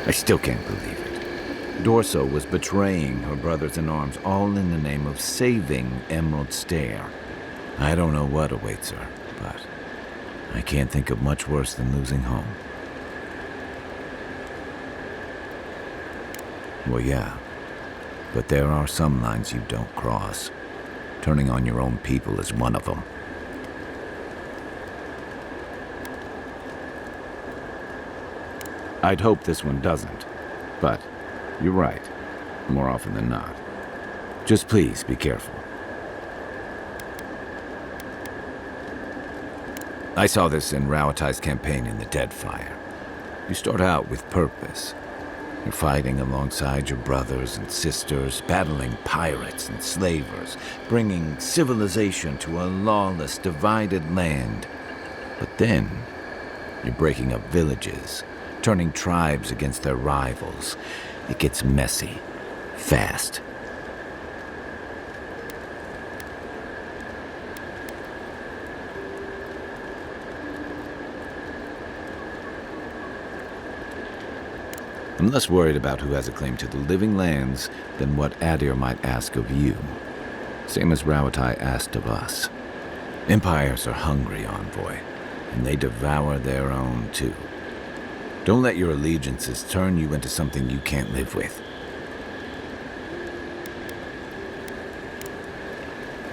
I still can't believe it. Dorso was betraying her brothers-in-arms, all in the name of saving Emerald Stair. I don't know what awaits her, but I can't think of much worse than losing home. Well, yeah, but there are some lines you don't cross. Turning on your own people is one of them. I'd hope this one doesn't, but you're right, more often than not. Just please be careful. I saw this in Rauatai's campaign in the Deadfire. You start out with purpose. You're fighting alongside your brothers and sisters, battling pirates and slavers, bringing civilization to a lawless, divided land. But then, you're breaking up villages, turning tribes against their rivals. It gets messy, fast. I'm less worried about who has a claim to the living lands than what Adir might ask of you. Same as Rauatai asked of us. Empires are hungry, Envoy, and they devour their own too. Don't let your allegiances turn you into something you can't live with.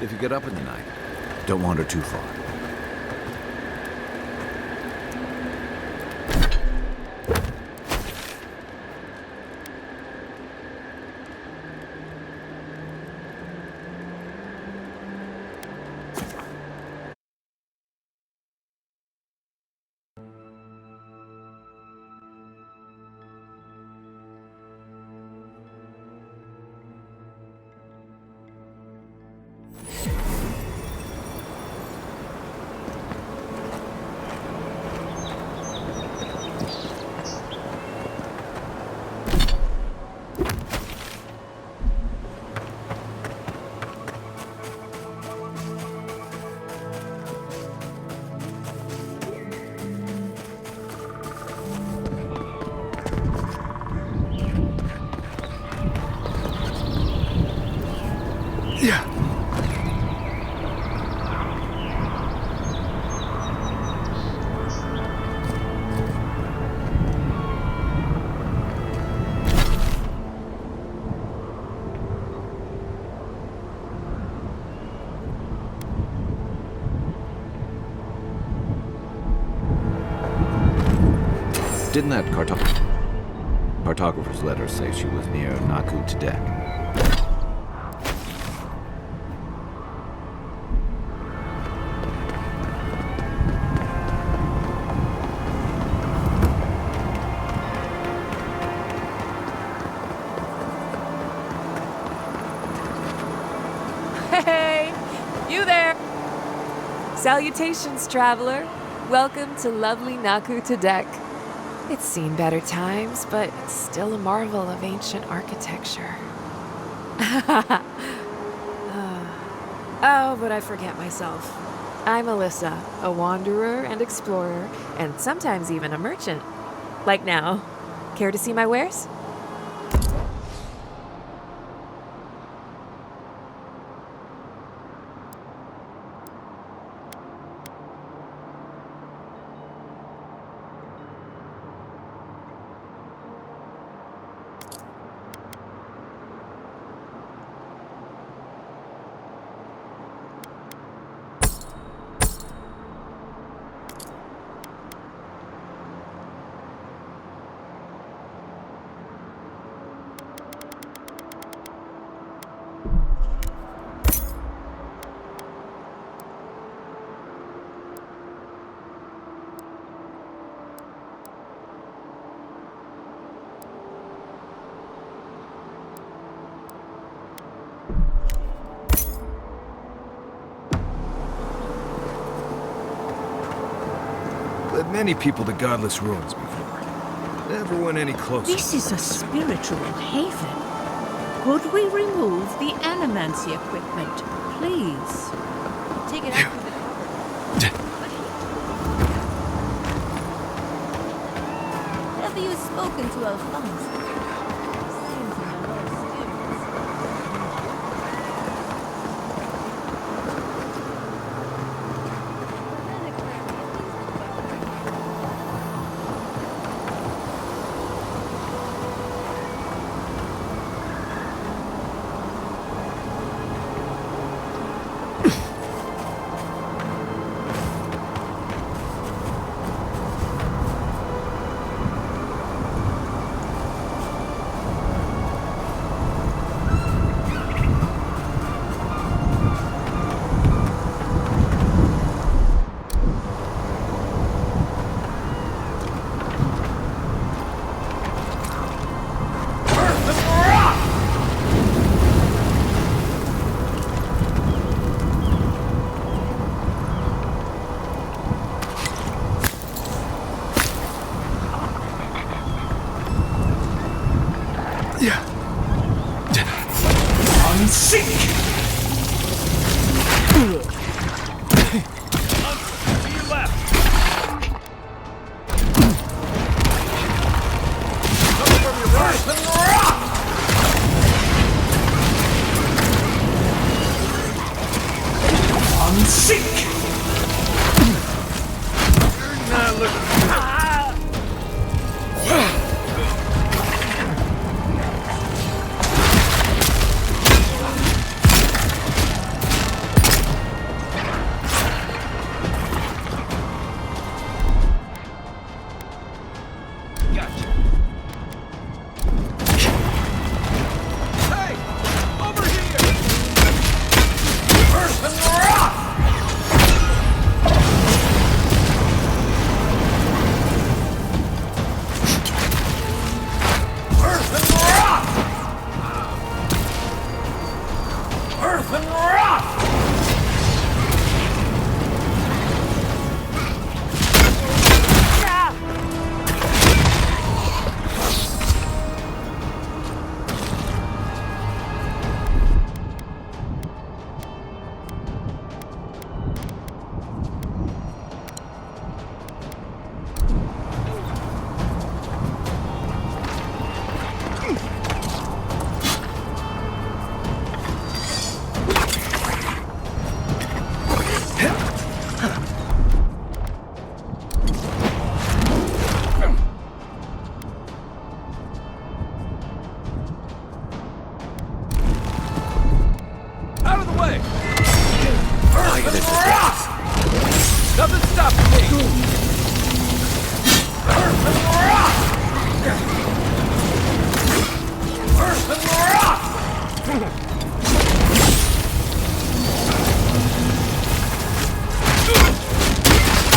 If you get up in the night, don't wander too far. Didn't that cartographer's letter say she was near Naku Tedek? Hey, you there! Salutations, traveler. Welcome to lovely Naku Tedek. It's seen better times, but it's still a marvel of ancient architecture. Oh, but I forget myself. I'm Alyssa, a wanderer and explorer, and sometimes even a merchant. Like now. Care to see my wares? Led many people to godless ruins before. Never went any closer. This is a spiritual haven. Could we remove the animancy equipment, please? Take it out. Have you spoken to Alphonse? Seems in a low spirits.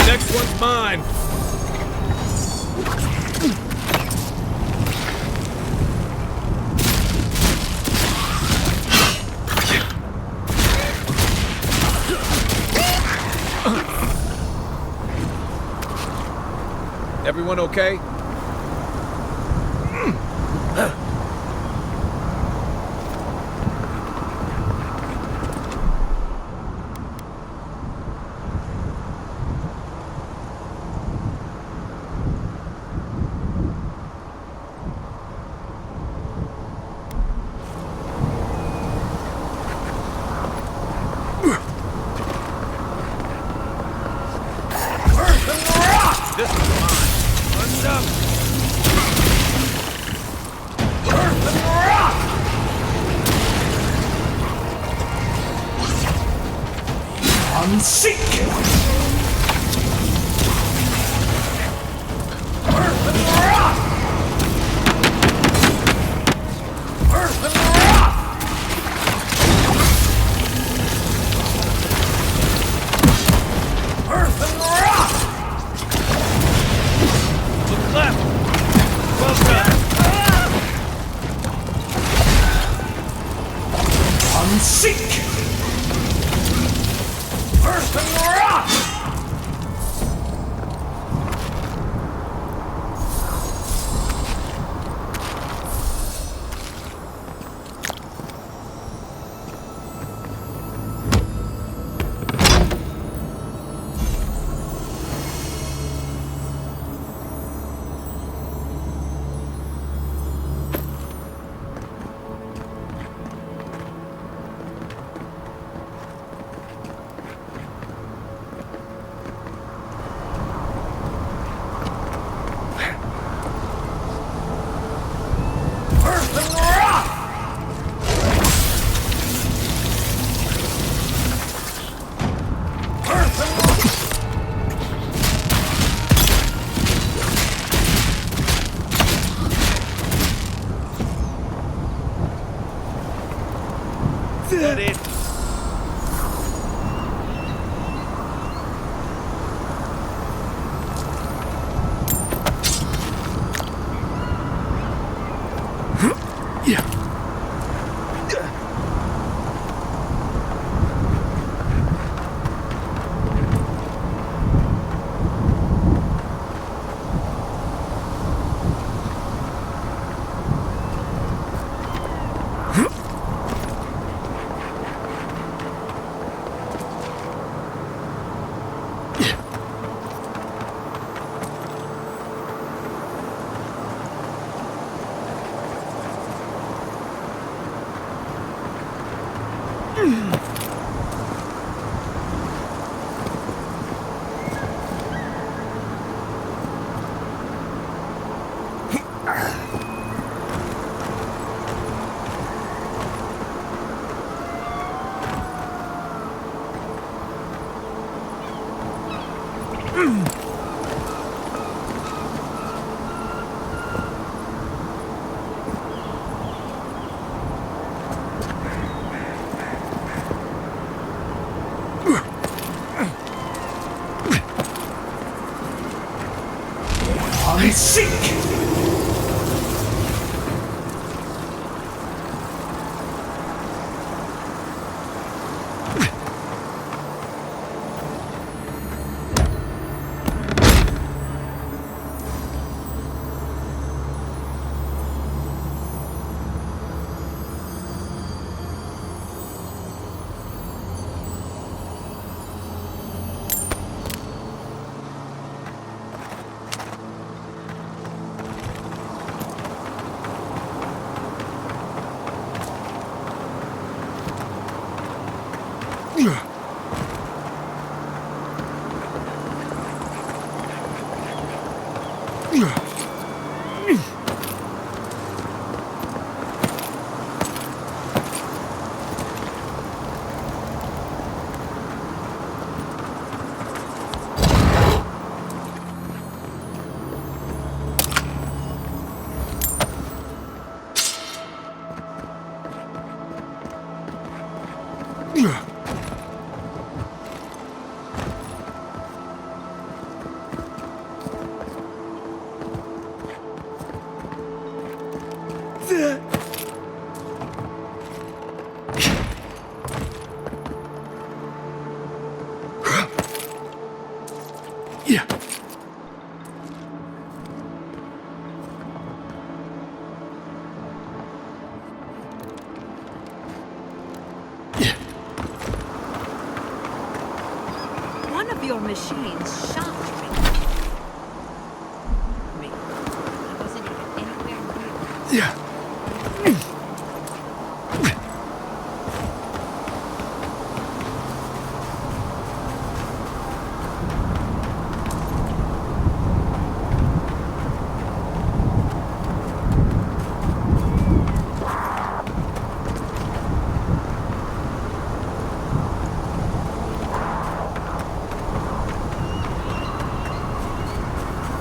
Next one's mine. Everyone okay? This is mine. Enough! I seek! Yeah. One of your machines shocked me. I wasn't even anywhere near. Yeah.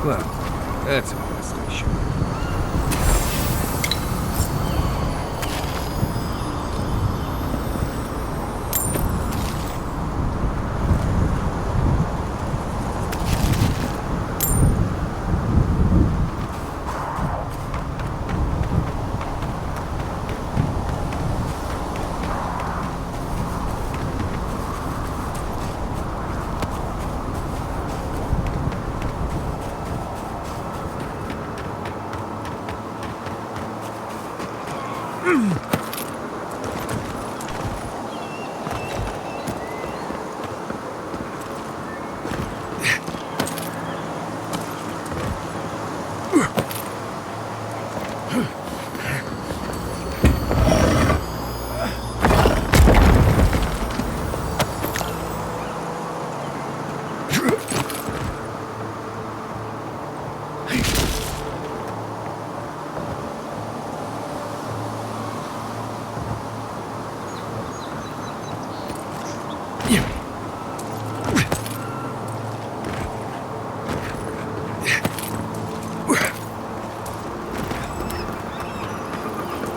Well, that's a molestation.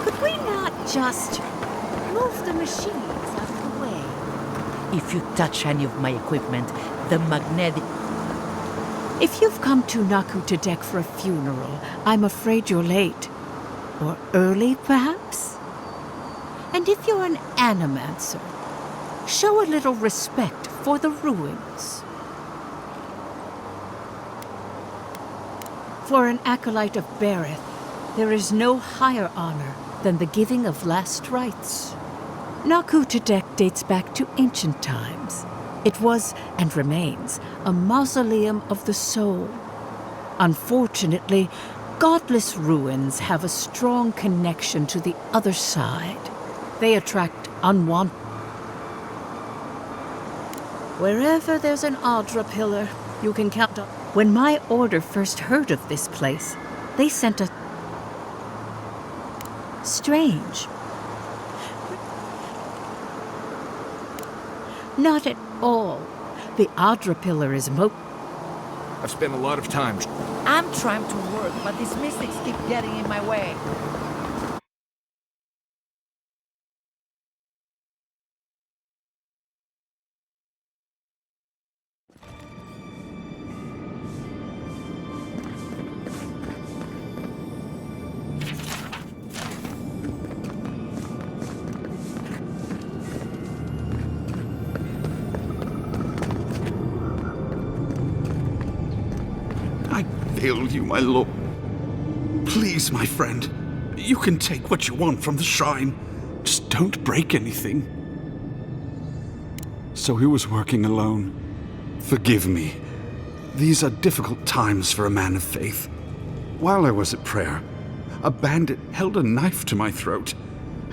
Could we not just move the machines out of the way? If you touch any of my equipment, the magnetic... If you've come to Nakutadek for a funeral, I'm afraid you're late. Or early, perhaps? And if you're an animancer, show a little respect for the ruins. For an acolyte of Bereth, there is no higher honor than the giving of last rites. Nakutadek dates back to ancient times. It was, and remains, a mausoleum of the soul. Unfortunately, godless ruins have a strong connection to the other side. They attract unwanted. Wherever there's an Audra pillar, you can count on. When my order first heard of this place, they sent a... Strange. Not at all. The Audra pillar is I've spent a lot of time. I'm trying to work, but these mystics keep getting in my way. I failed you, my lord. Please, my friend, you can take what you want from the shrine. Just don't break anything. So he was working alone. Forgive me. These are difficult times for a man of faith. While I was at prayer, a bandit held a knife to my throat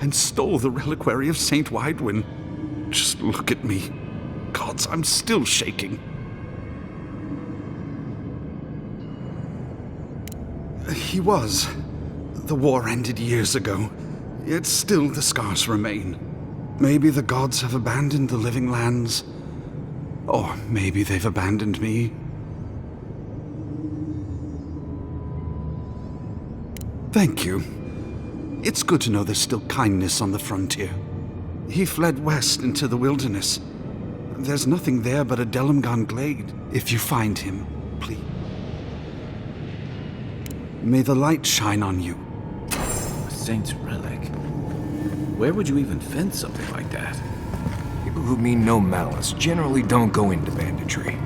and stole the reliquary of Saint Widwin. Just look at me. Gods, I'm still shaking. He was. The war ended years ago, yet still the scars remain. Maybe the gods have abandoned the living lands, or maybe they've abandoned me. Thank you. It's good to know there's still kindness on the frontier. He fled west into the wilderness. There's nothing there but a Delimgan glade. If you find him, please. May the light shine on you. A saint's relic? Where would you even find something like that? People who mean no malice generally don't go into banditry.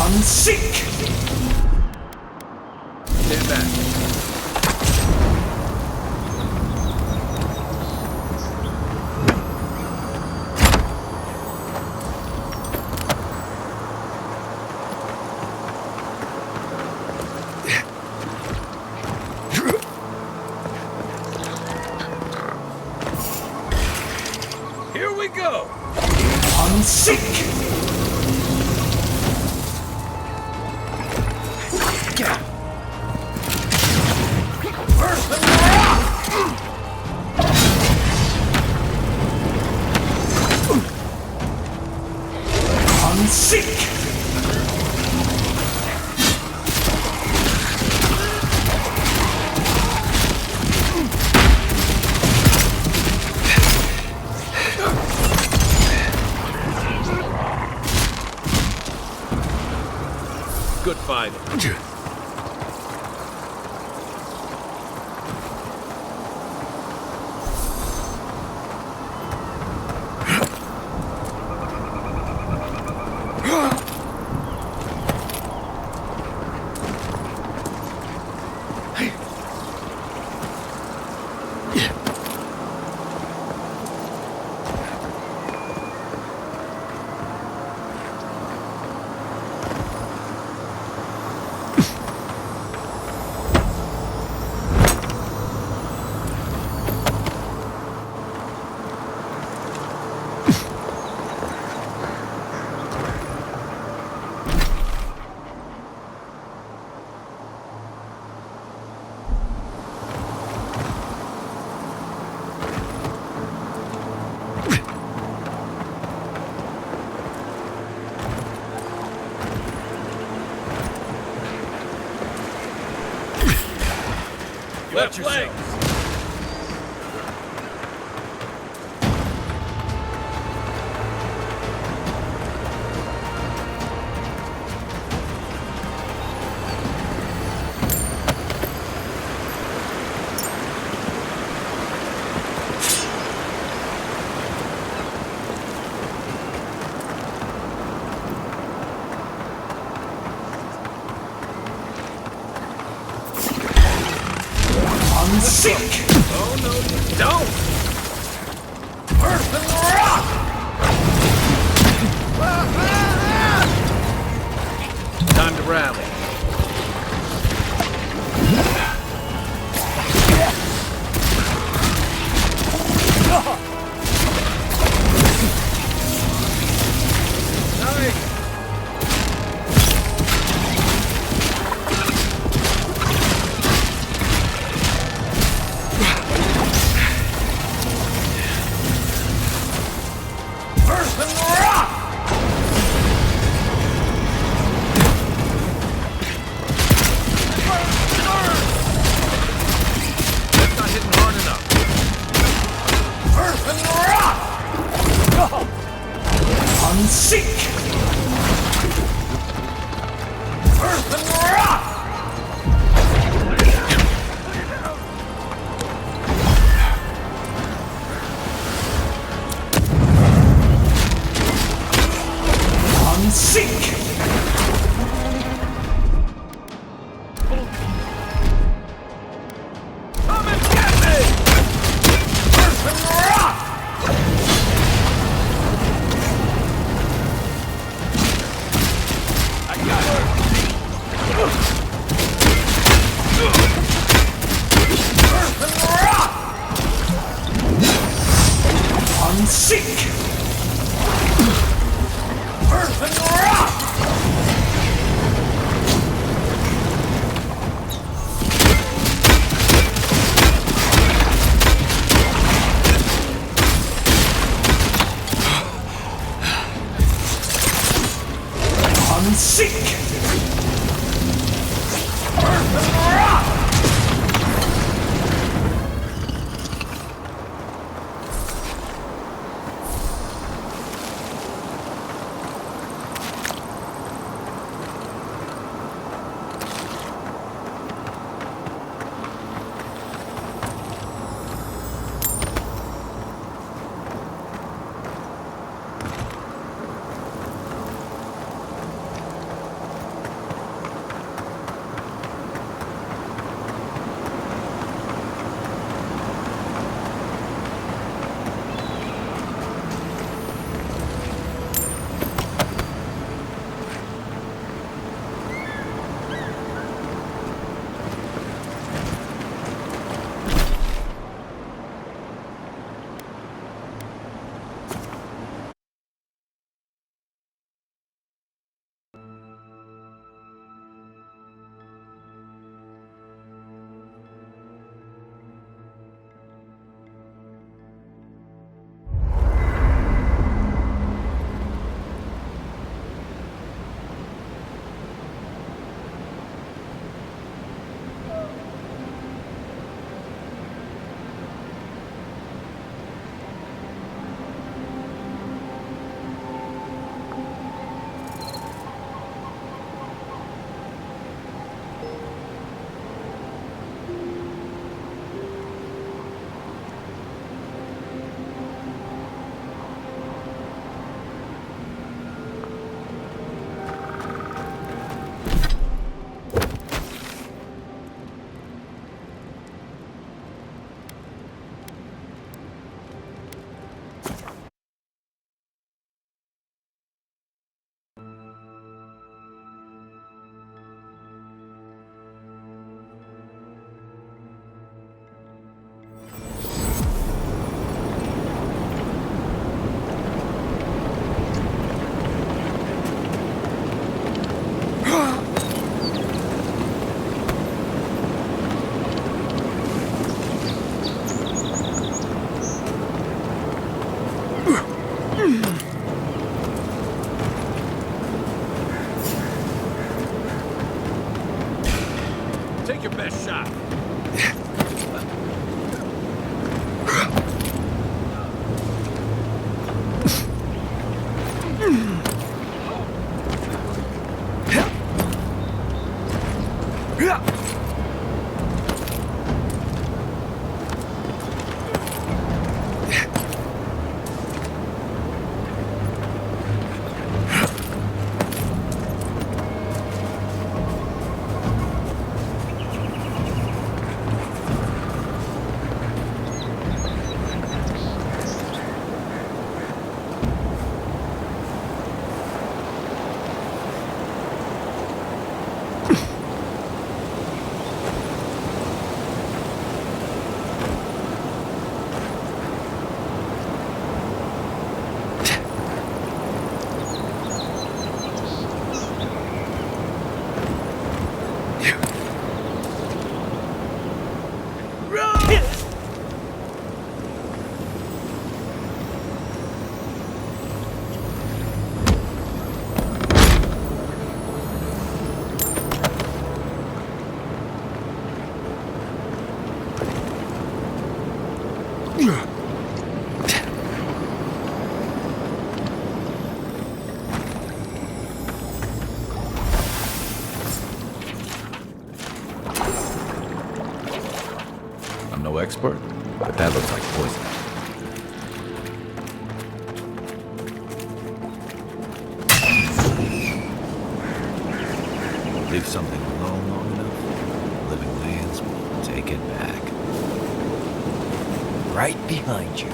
Unseek! Stand back. Here we go! Unseek! Unseek! Good fight. Left leg! Unseek! Oh no, you don't! Earth and rock! Time to rally. Nice! Earth and rock! Earth and earth! I'm no expert, but that looks like poison. Leave something alone long enough, living lands will take it back. Right behind you.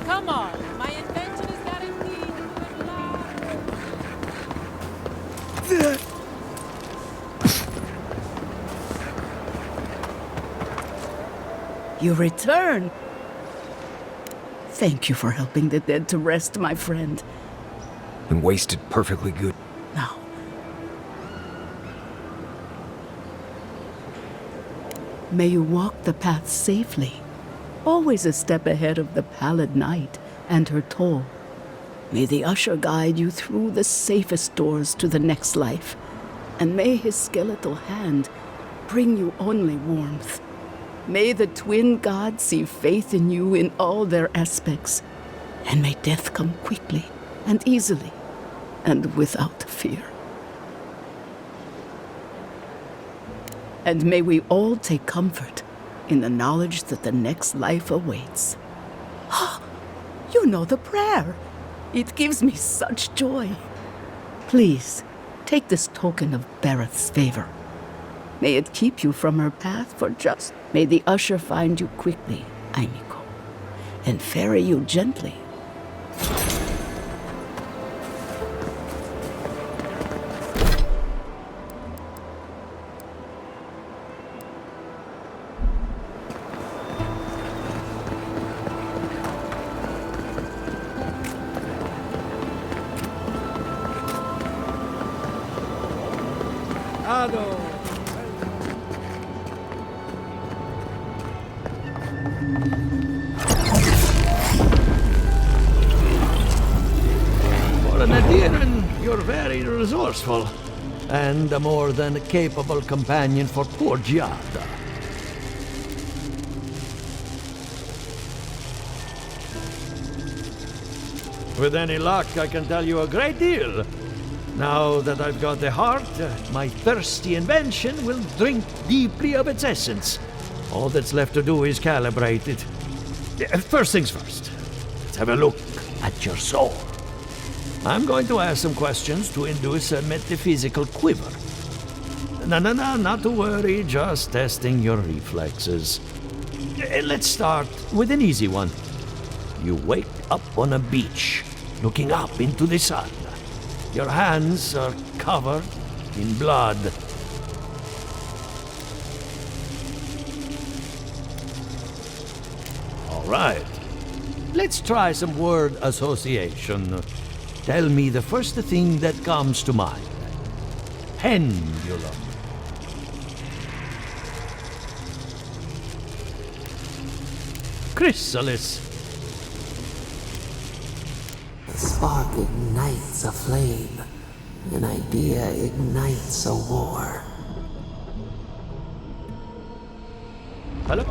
Come on. My invention is guaranteed to live long. You return. Thank you for helping the dead to rest, my friend. And wasted perfectly good. Now, may you walk the path safely, always a step ahead of the pallid night and her toll. May the usher guide you through the safest doors to the next life, and may his skeletal hand bring you only warmth. May the twin gods see faith in you in all their aspects, and may death come quickly and easily and without fear. And may we all take comfort in the knowledge that the next life awaits. Ah, you know the prayer. It gives me such joy. Please, take this token of Bereth's favor. May it keep you from her path for just. May the usher find you quickly, Aimiko, and ferry you gently. For an Adiran, you're very resourceful, and a more than capable companion for poor Giada. With any luck, I can tell you a great deal. Now that I've got the heart, my thirsty invention will drink deeply of its essence. All that's left to do is calibrate it. First things first, let's have a look at your soul. I'm going to ask some questions to induce a metaphysical quiver. No, not to worry, just testing your reflexes. Let's start with an easy one. You wake up on a beach, looking up into the sun. Your hands are covered in blood. All right. Let's try some word association. Tell me the first thing that comes to mind. Pendulum. Chrysalis. A spark ignites a flame. An idea ignites a war. Hello?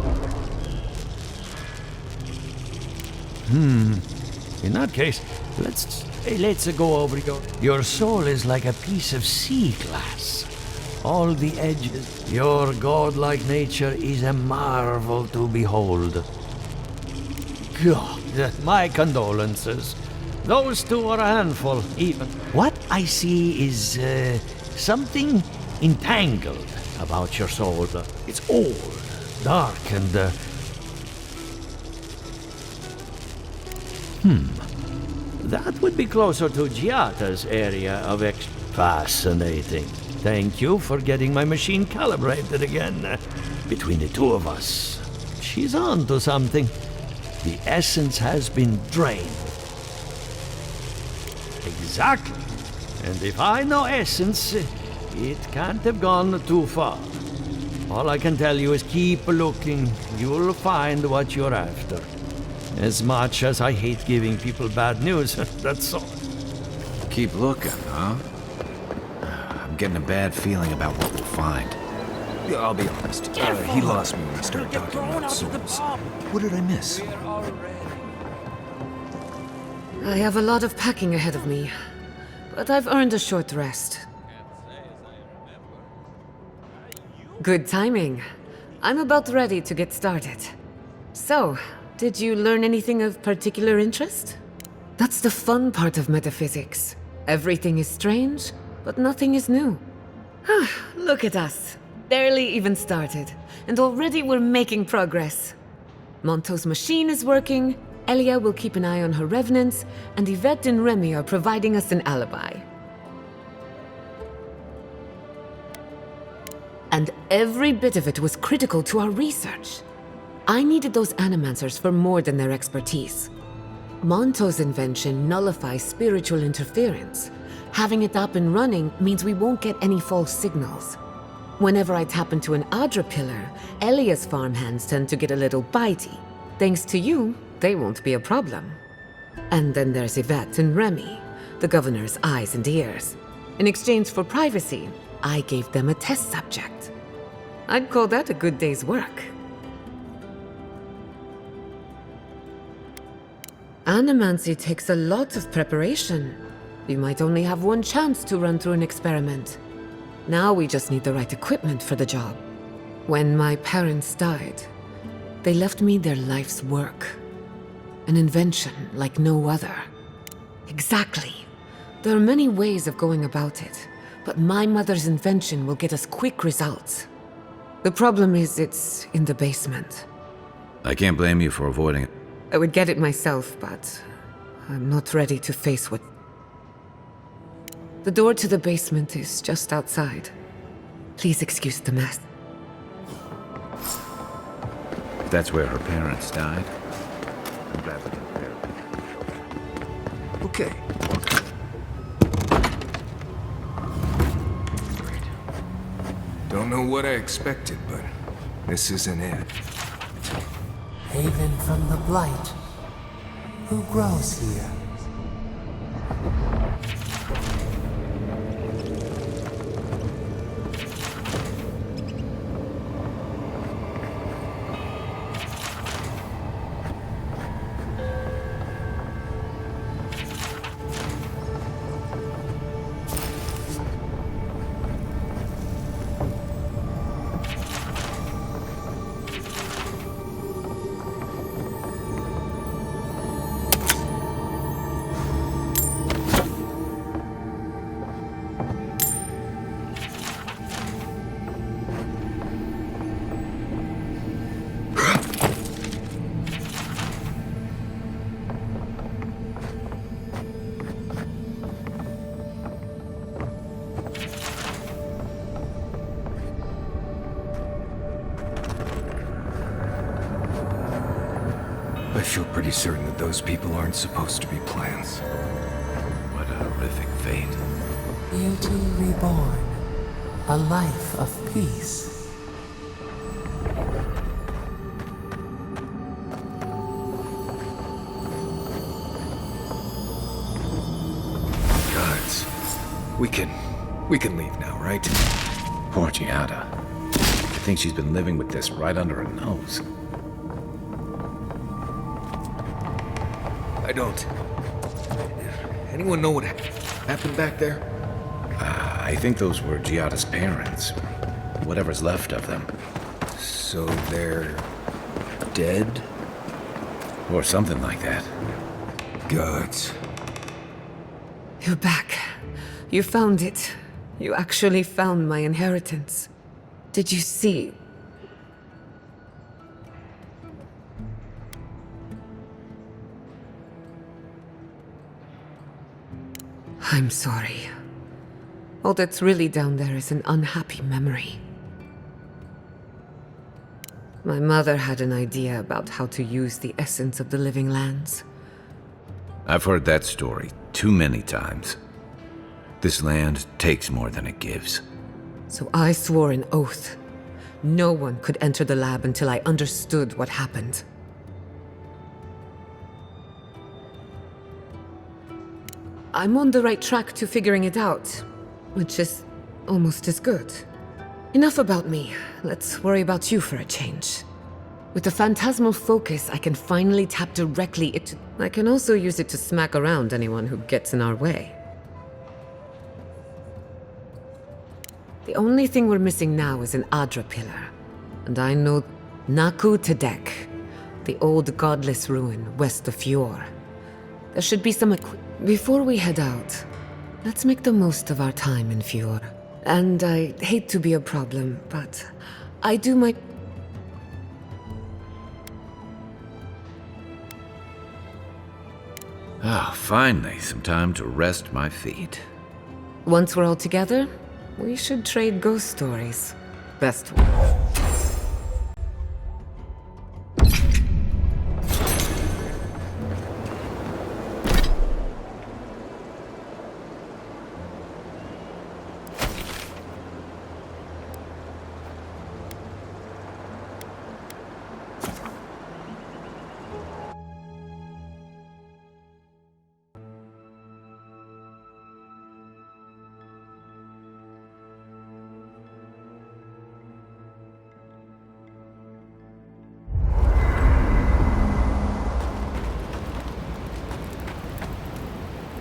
In that case, let's go over your soul is like a piece of sea glass. All the edges. Your godlike nature is a marvel to behold. God, my condolences. Those two are a handful, even. What I see is something entangled about your soul. It's old, dark, and that would be closer to Giata's area of Fascinating. Thank you for getting my machine calibrated again. Between the two of us, she's on to something. The essence has been drained. Exactly. And if I know essence, it can't have gone too far. All I can tell you is keep looking. You'll find what you're after. As much as I hate giving people bad news, that's all. Keep looking, huh? I'm getting a bad feeling about what we'll find. Yeah, I'll be honest. He lost me when he started talking about souls. What did I miss? I have a lot of packing ahead of me, but I've earned a short rest. Good timing. I'm about ready to get started. So, did you learn anything of particular interest? That's the fun part of metaphysics. Everything is strange, but nothing is new. Look at us. Barely even started, and already we're making progress. Monto's machine is working, Elia will keep an eye on her revenants, and Yvette and Remy are providing us an alibi. And every bit of it was critical to our research. I needed those animancers for more than their expertise. Monto's invention nullifies spiritual interference. Having it up and running means we won't get any false signals. Whenever I tap into an Adra pillar, Elia's farmhands tend to get a little bitey. Thanks to you, they won't be a problem. And then there's Yvette and Remy, the governor's eyes and ears. In exchange for privacy, I gave them a test subject. I'd call that a good day's work. Animancy takes a lot of preparation. You might only have one chance to run through an experiment. Now we just need the right equipment for the job. When my parents died, they left me their life's work. An invention like no other. Exactly. There are many ways of going about it, but my mother's invention will get us quick results. The problem is it's in the basement. I can't blame you for avoiding it. I would get it myself, but I'm not ready to face what... The door to the basement is just outside. Please excuse the mess. That's where her parents died. I'm glad we took care of it. Okay. Don't know what I expected, but this isn't it. Haven from the Blight. Who grows here? feel pretty certain that those people aren't supposed to be plants. What a horrific fate. Beauty reborn. A life of peace. Gods. We can leave now, right? Poor Giada. I think she's been living with this right under her nose. I don't. Anyone know what happened back there? I think those were Giada's parents. Whatever's left of them. So they're dead? Or something like that. Gods. You're back. You found it. You actually found my inheritance. Did you see? I'm sorry. All that's really down there is an unhappy memory. My mother had an idea about how to use the essence of the living lands. I've heard that story too many times. This land takes more than it gives. So I swore an oath. No one could enter the lab until I understood what happened. I'm on the right track to figuring it out, which is almost as good. Enough about me. Let's worry about you for a change. With the phantasmal focus, I can finally tap directly into... I can also use it to smack around anyone who gets in our way. The only thing we're missing now is an Adra pillar. And I know Naku Tedek, the old godless ruin west of Fior. There should be some Before we head out, let's make the most of our time in Fior. And I hate to be a problem, but I do my... Finally, some time to rest my feet. Once we're all together, we should trade ghost stories. Best.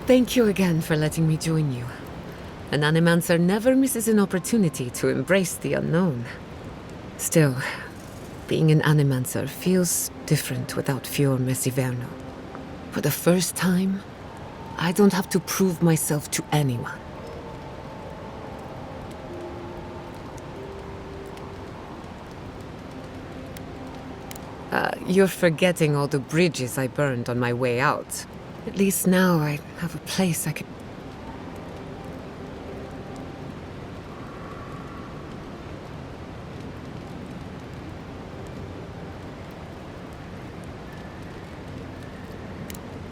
Thank you again for letting me join you. An Animancer never misses an opportunity to embrace the unknown. Still, being an Animancer feels different without Fior Mesiverno. For the first time, I don't have to prove myself to anyone. You're forgetting all the bridges I burned on my way out. At least now I have a place I can...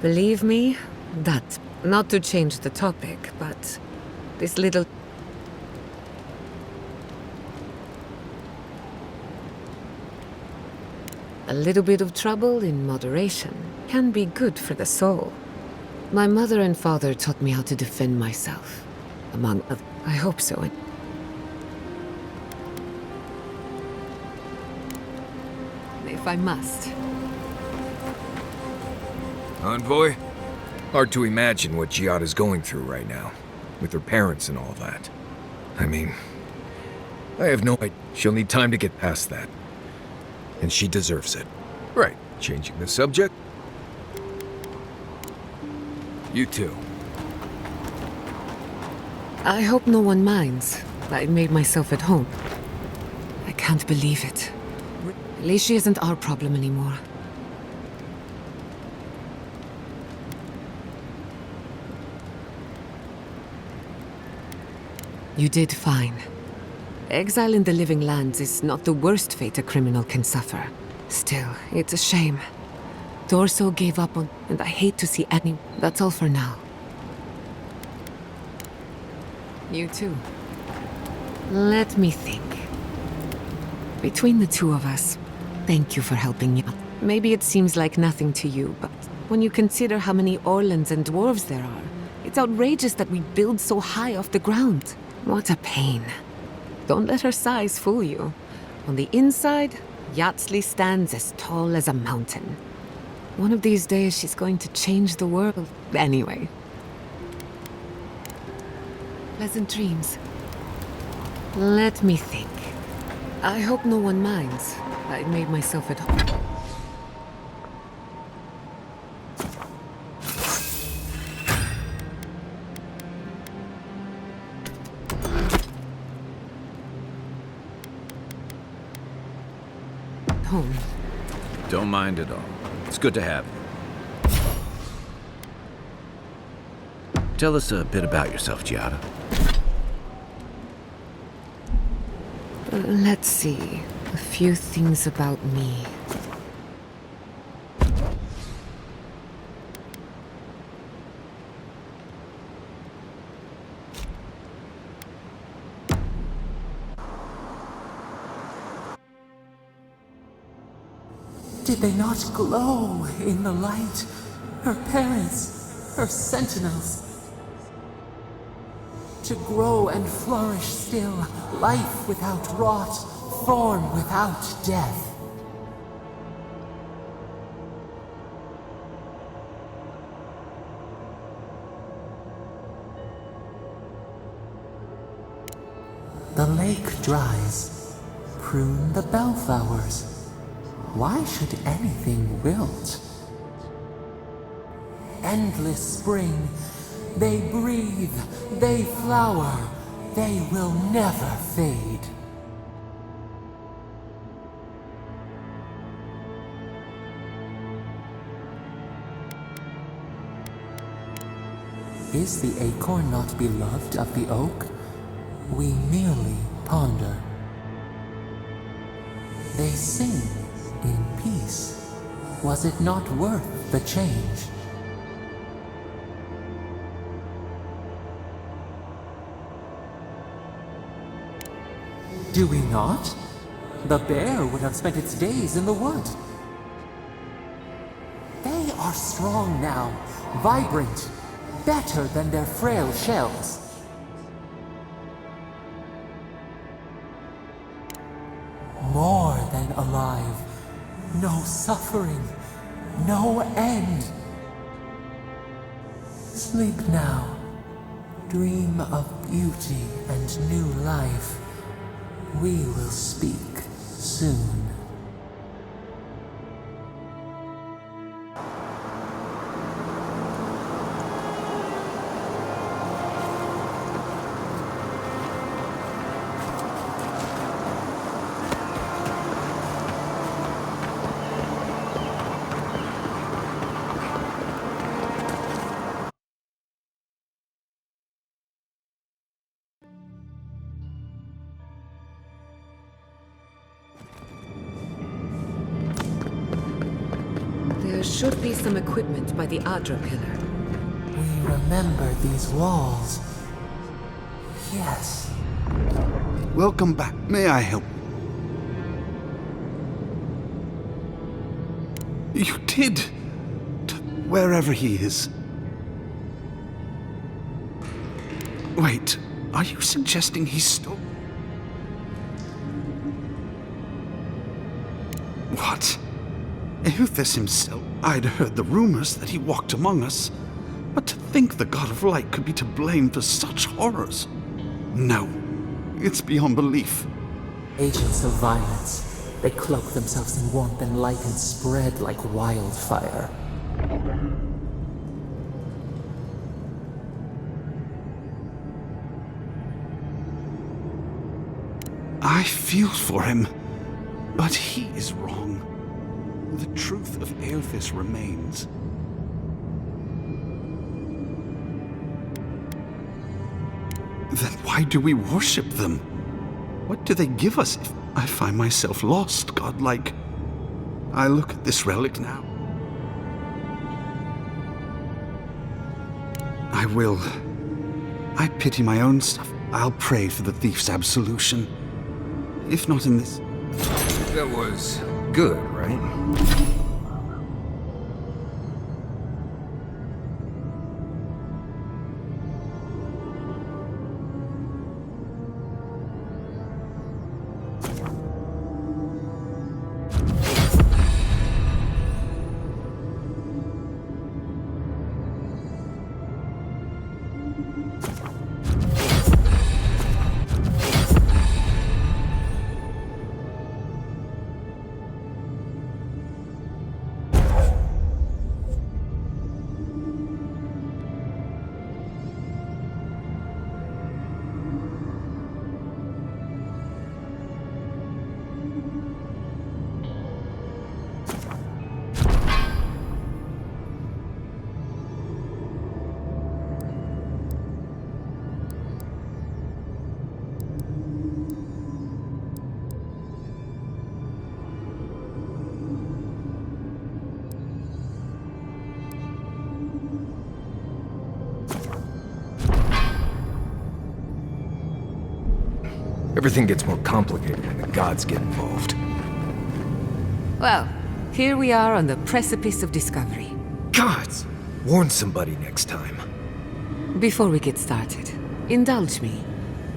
Believe me, that... Not to change the topic, but... This little... A little bit of trouble in moderation can be good for the soul. My mother and father taught me how to defend myself, among others. I hope so. If I must. Envoy? Hard to imagine what Giada's going through right now, with her parents and all that. I mean, I have no idea. She'll need time to get past that. And she deserves it. Right, changing the subject? You too. I hope no one minds. I made myself at home. I can't believe it. At least she isn't our problem anymore. You did fine. Exile in the living lands is not the worst fate a criminal can suffer. Still, it's a shame. Dorso gave up on, and I hate to see any. That's all for now. You too. Let me think. Between the two of us, thank you for helping me out. Maybe it seems like nothing to you, but when you consider how many Orlans and dwarves there are, it's outrageous that we build so high off the ground. What a pain. Don't let her size fool you. On the inside, Yatsley stands as tall as a mountain. One of these days, she's going to change the world. Anyway. Pleasant dreams. Let me think. I hope no one minds. I made myself at home. Home. Don't mind at all. It's good to have you. Tell us a bit about yourself, Giada. Let's see. A few things about me. Did they not glow in the light? Her parents, her sentinels. To grow and flourish still, life without rot, form without death. The lake dries. Prune the bellflowers. Why should anything wilt? Endless spring. They breathe, they flower, they will never fade. Is the acorn not beloved of the oak? We merely ponder. They sing in peace. Was it not worth the change? Do we not? The bear would have spent its days in the wood. They are strong now, vibrant, better than their frail shells. More than alive, no suffering, no end. Sleep now, dream of beauty and new life. We will speak soon. There should be some equipment by the Adra pillar. We remember these walls. Yes. Welcome back. May I help? You did. To wherever he is. Wait, are you suggesting he stole? What? Eothas himself. I'd heard the rumors that he walked among us, but to think the God of Light could be to blame for such horrors. No, it's beyond belief. Agents of violence. They cloak themselves in warmth and light and spread like wildfire. I feel for him, but he is wrong. The truth of Eothas remains. Then why do we worship them? What do they give us if I find myself lost, godlike? I look at this relic now. I will. I pity my own stuff. I'll pray for the thief's absolution. If not in this... That was good, right? Everything gets more complicated when the gods get involved. Well, here we are on the precipice of discovery. Gods! Warn somebody next time. Before we get started, indulge me.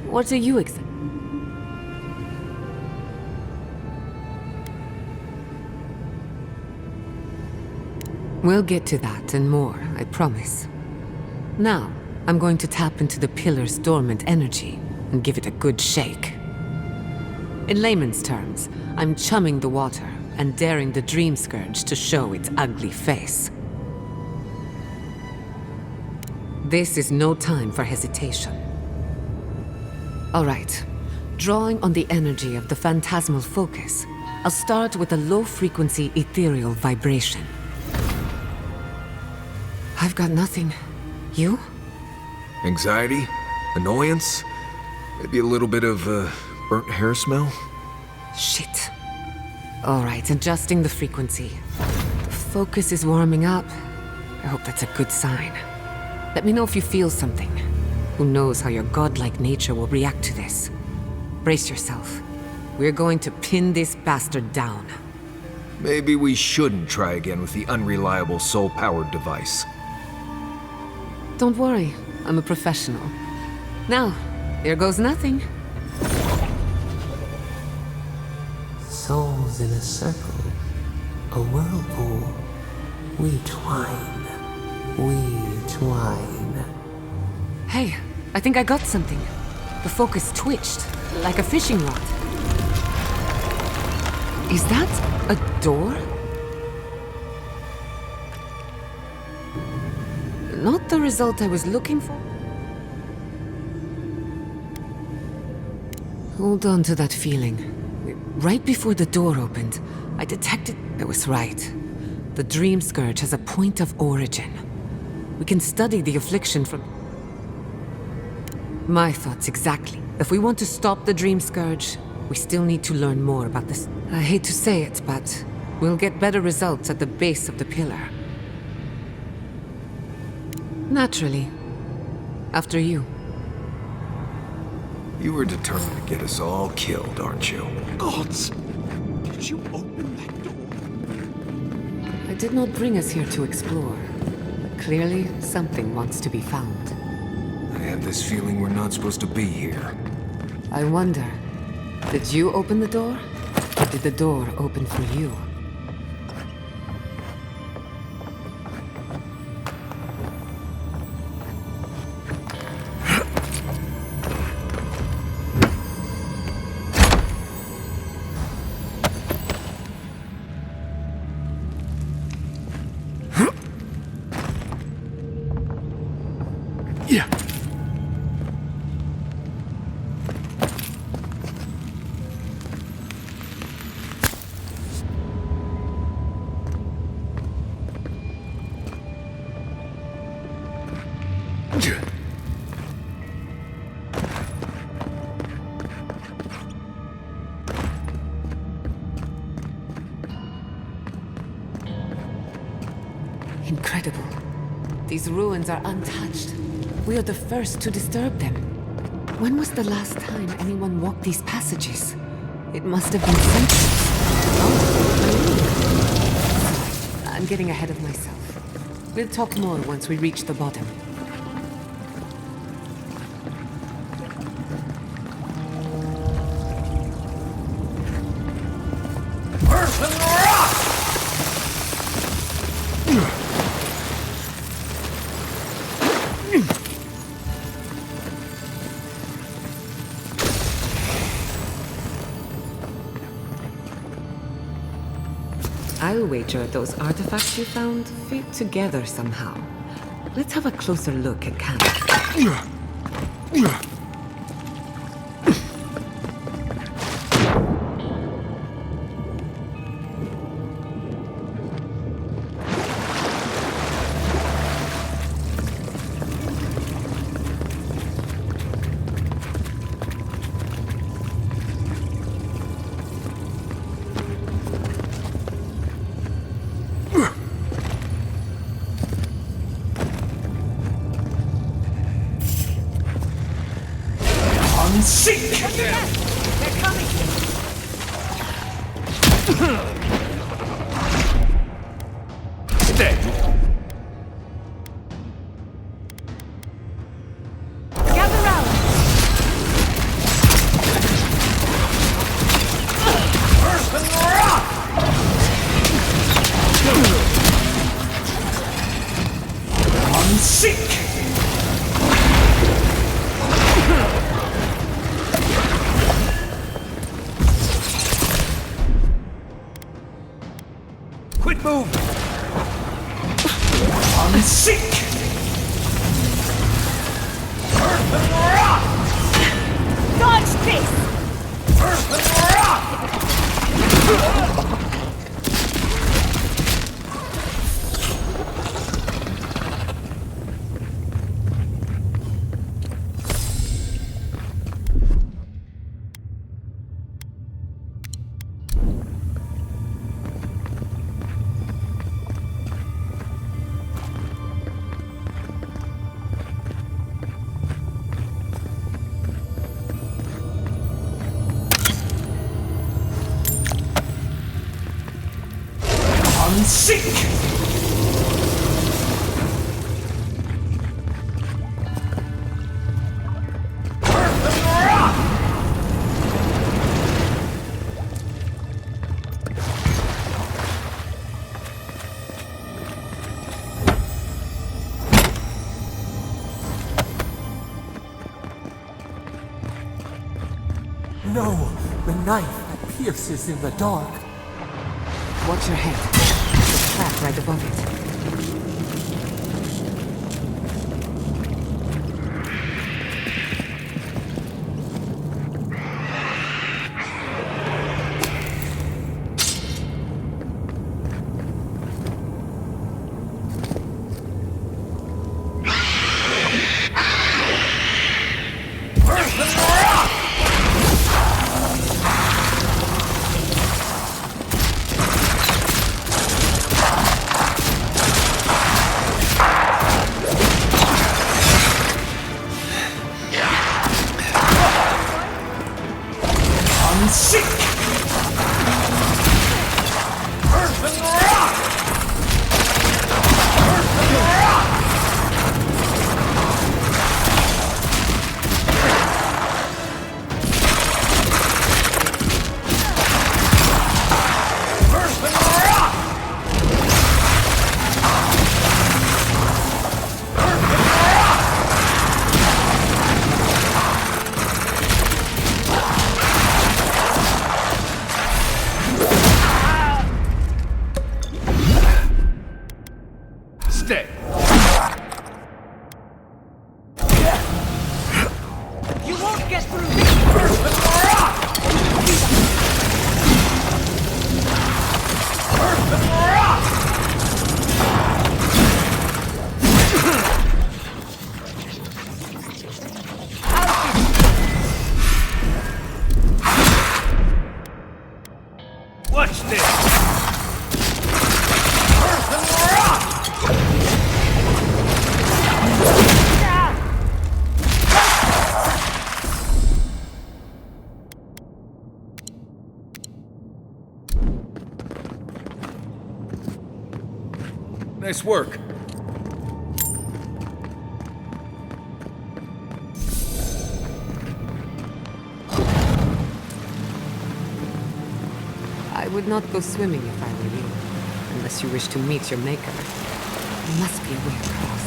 What are you We'll get to that and more, I promise. Now, I'm going to tap into the pillar's dormant energy and give it a good shake. In layman's terms, I'm chumming the water and daring the Dream Scourge to show its ugly face. This is no time for hesitation. All right, drawing on the energy of the phantasmal focus, I'll start with a low-frequency ethereal vibration. I've got nothing. You? Anxiety? Annoyance? Maybe a little bit of, burnt hair smell? Shit. All right, adjusting the frequency. The focus is warming up. I hope that's a good sign. Let me know if you feel something. Who knows how your godlike nature will react to this. Brace yourself. We're going to pin this bastard down. Maybe we shouldn't try again with the unreliable soul-powered device. Don't worry, I'm a professional. Now, there goes nothing. Souls in a circle, a whirlpool. We twine. Hey, I think I got something. The focus twitched, like a fishing rod. Is that a door? Not the result I was looking for. Hold on to that feeling. Right before the door opened, I detected I was right. The Dream Scourge has a point of origin. We can study the affliction from... My thoughts exactly. If we want to stop the Dream Scourge, we still need to learn more about this. I hate to say it, but we'll get better results at the base of the pillar. Naturally. After you. You were determined to get us all killed, aren't you? Gods! Did you open that door? I did not bring us here to explore. But clearly, something wants to be found. I have this feeling we're not supposed to be here. I wonder, did you open the door? Or did the door open for you? Yeah. Incredible. These ruins are untouched. We are the first to disturb them. When was the last time anyone walked these passages? It must have been centuries. Oh, I'm getting ahead of myself. We'll talk more once we reach the bottom. I'll wager those artifacts you found fit together somehow. Let's have a closer look at camp. Quit moving! Unseek! Earth and rock! Dodge this! Earth and rock! Seek! Earth and rock! No, the knife that pierces in the dark. Watch your head. Trap right above it. Nice work. I would not go swimming if I were you, unless you wish to meet your maker. You must be aware, Cross.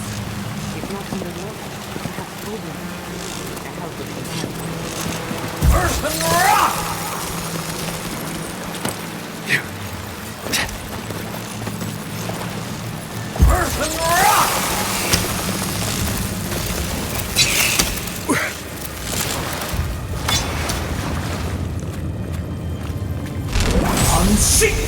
If not underwater, perhaps over with the help of the Earth and rock! Earth and rock! Unsink!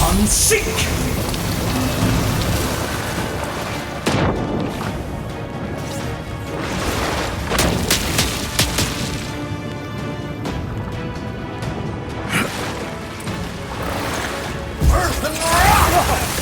Unsink! Earth and rock! Earth and rock!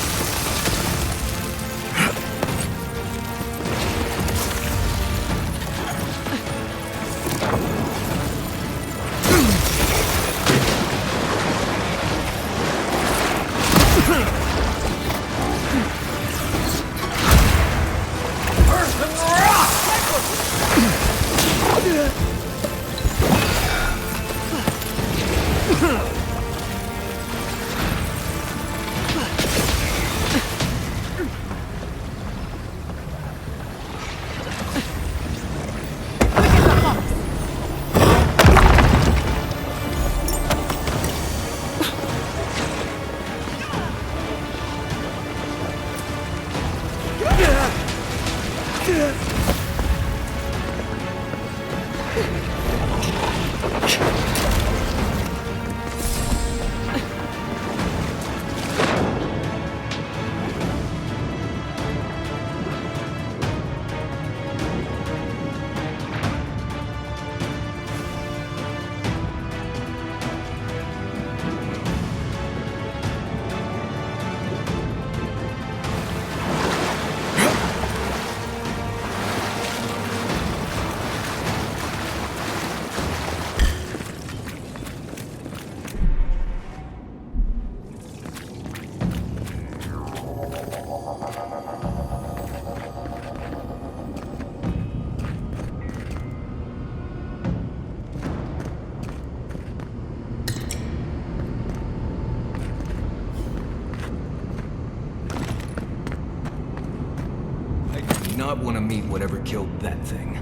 I do not want to meet whatever killed that thing.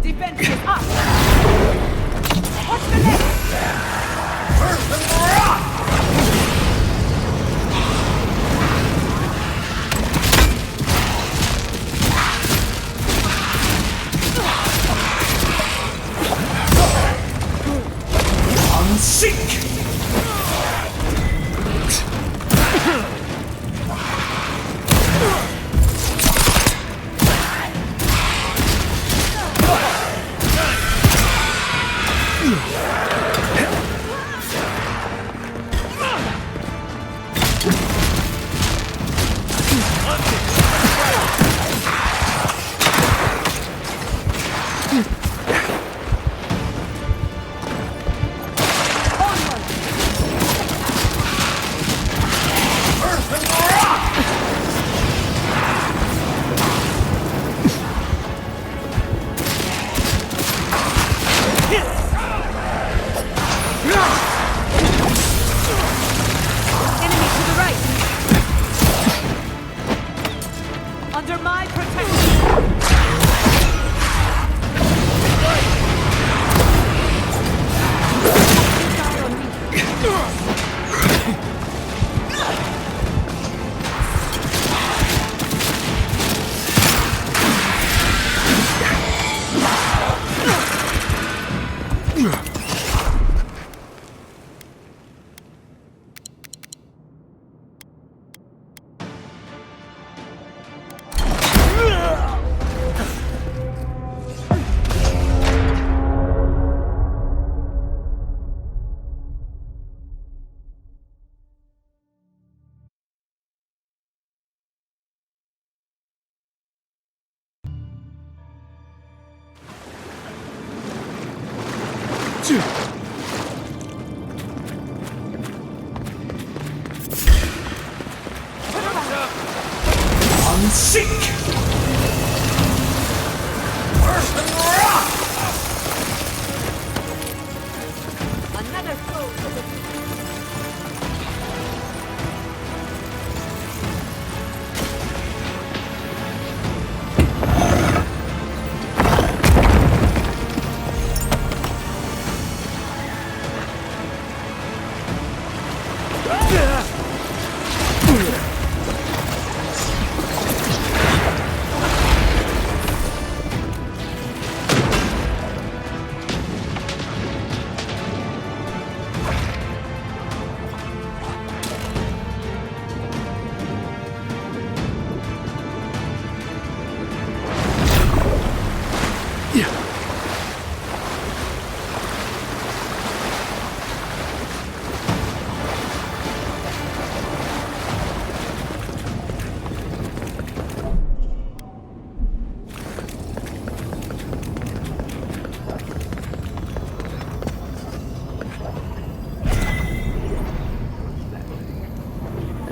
Defense is up! What's the next? Earth and rock! Unsink! Another foe to the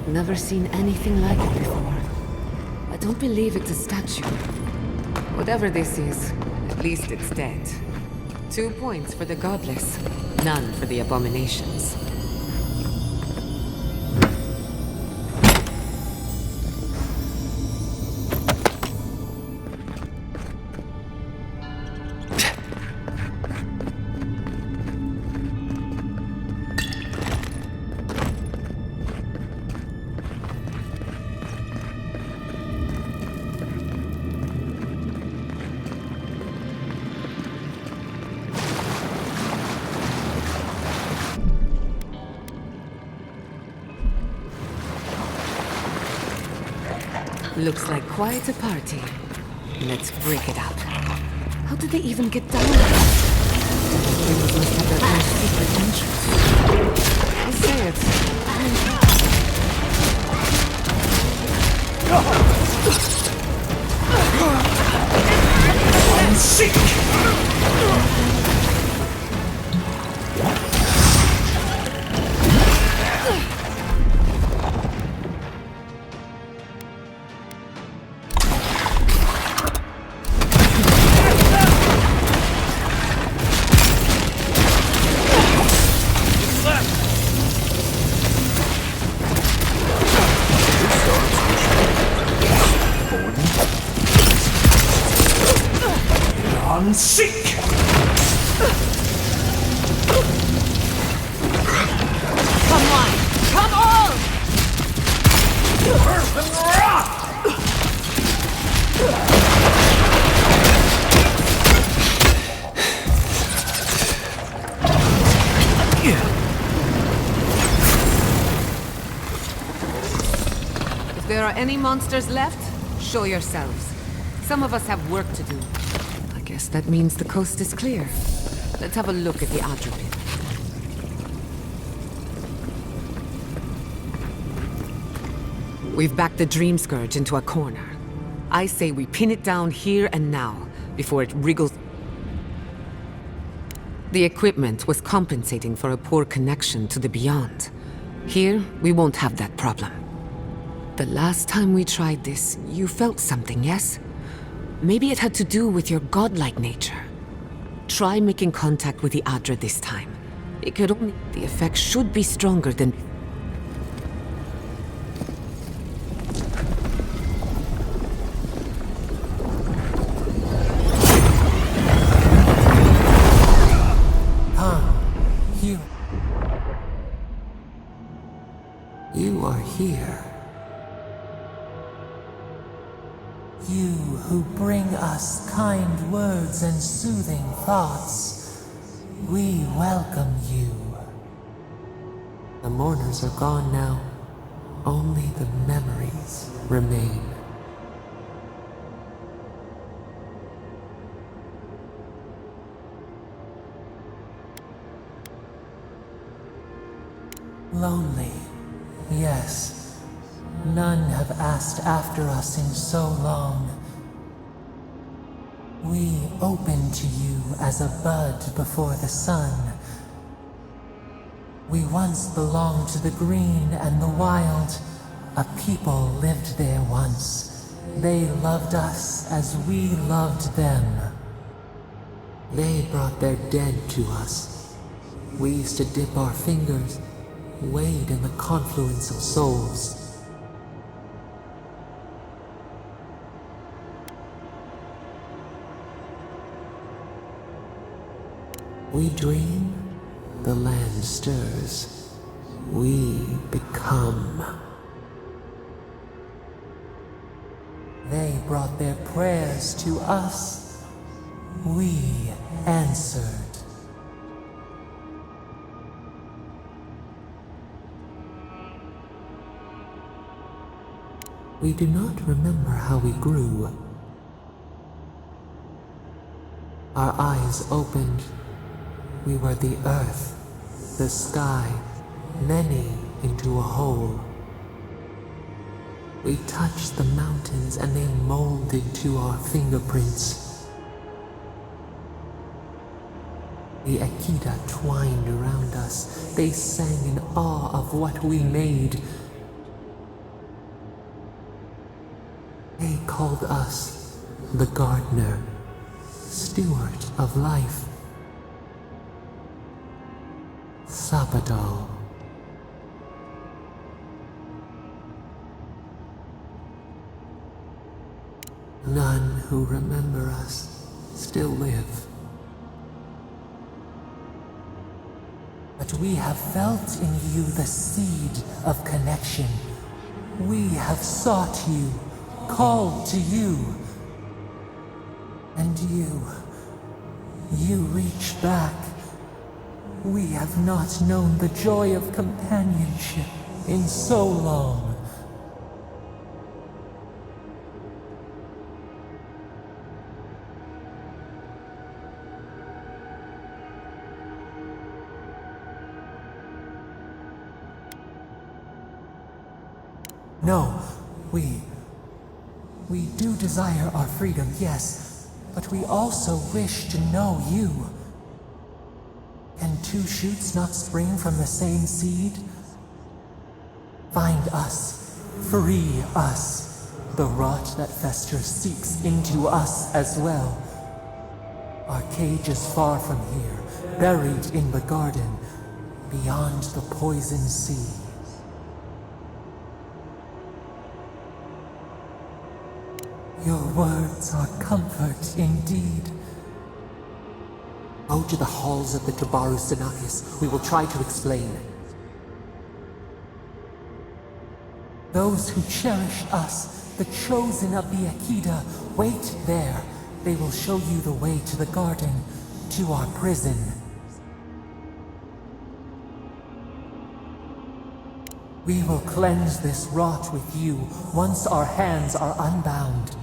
Never seen anything like it before. I don't believe it's a statue. Whatever this is, at least it's dead. 2 points for the godless, none for the abominations. Looks like quite a party. Let's break it up. How did they even get down there? They must have their own secret entrance. I say it. I'm sick! Sick! Come on! Come on! Earth and rock! If there are any monsters left, show yourselves. Some of us have work to do. I guess that means the coast is clear. Let's have a look at the Adra pit. We've backed the Dream Scourge into a corner. I say we pin it down here and now, before it wriggles. The equipment was compensating for a poor connection to the Beyond. Here, we won't have that problem. The last time we tried this, you felt something, yes? Maybe it had to do with your godlike nature. Try making contact with the Adra this time. It could only... The effect should be stronger than... You are here. You who bring us kind words and soothing thoughts, we welcome you. The mourners are gone now. Only the memories remain. Lonely, yes. None have asked after us in so long. We open to you as a bud before the sun. We once belonged to the green and the wild. A people lived there once, They loved us as we loved them. They brought their dead to us. We used to dip our fingers, wade in the confluence of souls. We dream, the land stirs. We become. They brought their prayers to us. We answered. We do not remember how we grew. Our eyes opened. We were the earth, the sky, many into a whole. We touched the mountains and they molded to our fingerprints. The Akita twined around us. They sang in awe of what we made. They called us the gardener, steward of life. Sabado. None who remember us still live. But we have felt in you the seed of connection. We have sought you, called to you. And you reach back. We have not known the joy of companionship in so long. No, we do desire our freedom, yes, but we also wish to know you. Can two shoots not spring from the same seed? Find us, free us. The rot that festers seeks into us as well. Our cage is far from here, buried in the garden, beyond the poison sea. Your words are comfort indeed. Go to the halls of the Tabaru Sinakis. We will try to explain. Those who cherish us, the chosen of the Akita, wait there. They will show you the way to the garden, to our prison. We will cleanse this rot with you once our hands are unbound.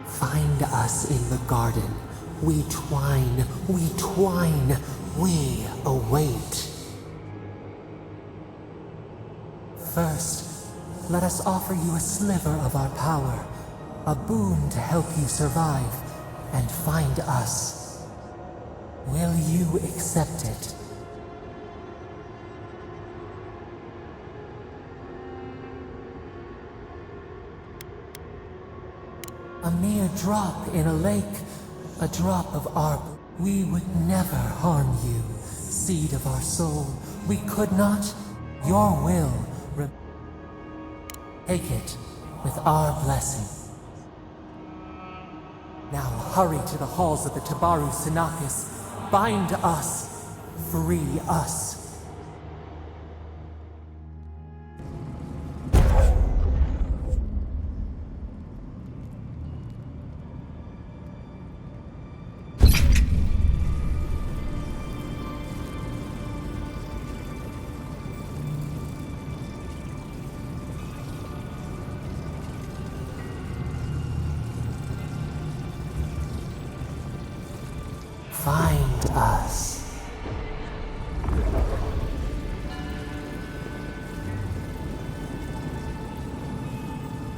Find us in the garden. We twine, we await. First, let us offer you a sliver of our power, a boon to help you survive and find us. Will you accept it? A mere drop in a lake, a drop of our... We would never harm you, seed of our soul. We could not. Your will... Take it with our blessing. Now hurry to the halls of the Tabaru Sinakis. Bind us. Free us. Find us.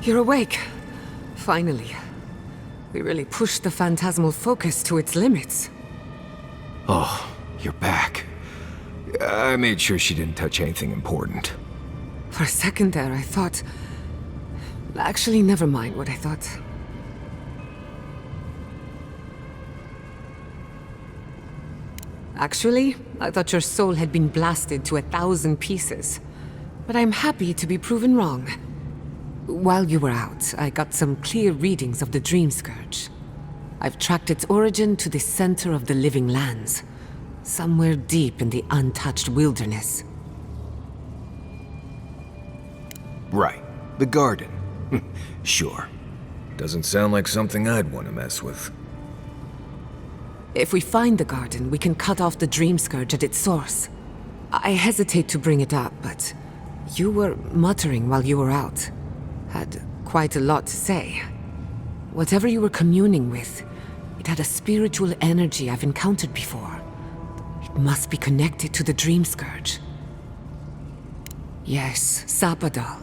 You're awake. Finally. We really pushed the phantasmal focus to its limits. Oh, you're back. I made sure she didn't touch anything important. For a second there, I thought... Actually, never mind what I thought. Actually, I thought your soul had been blasted to 1,000 pieces. But I'm happy to be proven wrong. While you were out, I got some clear readings of the Dream Scourge. I've tracked its origin to the center of the Living Lands, somewhere deep in the untouched wilderness. Right. The garden. Sure. Doesn't sound like something I'd want to mess with. If we find the garden, we can cut off the Dream Scourge at its source. I hesitate to bring it up, but you were muttering while you were out. Had quite a lot to say. Whatever you were communing with, it had a spiritual energy I've encountered before. It must be connected to the Dream Scourge. Yes, Sapadal.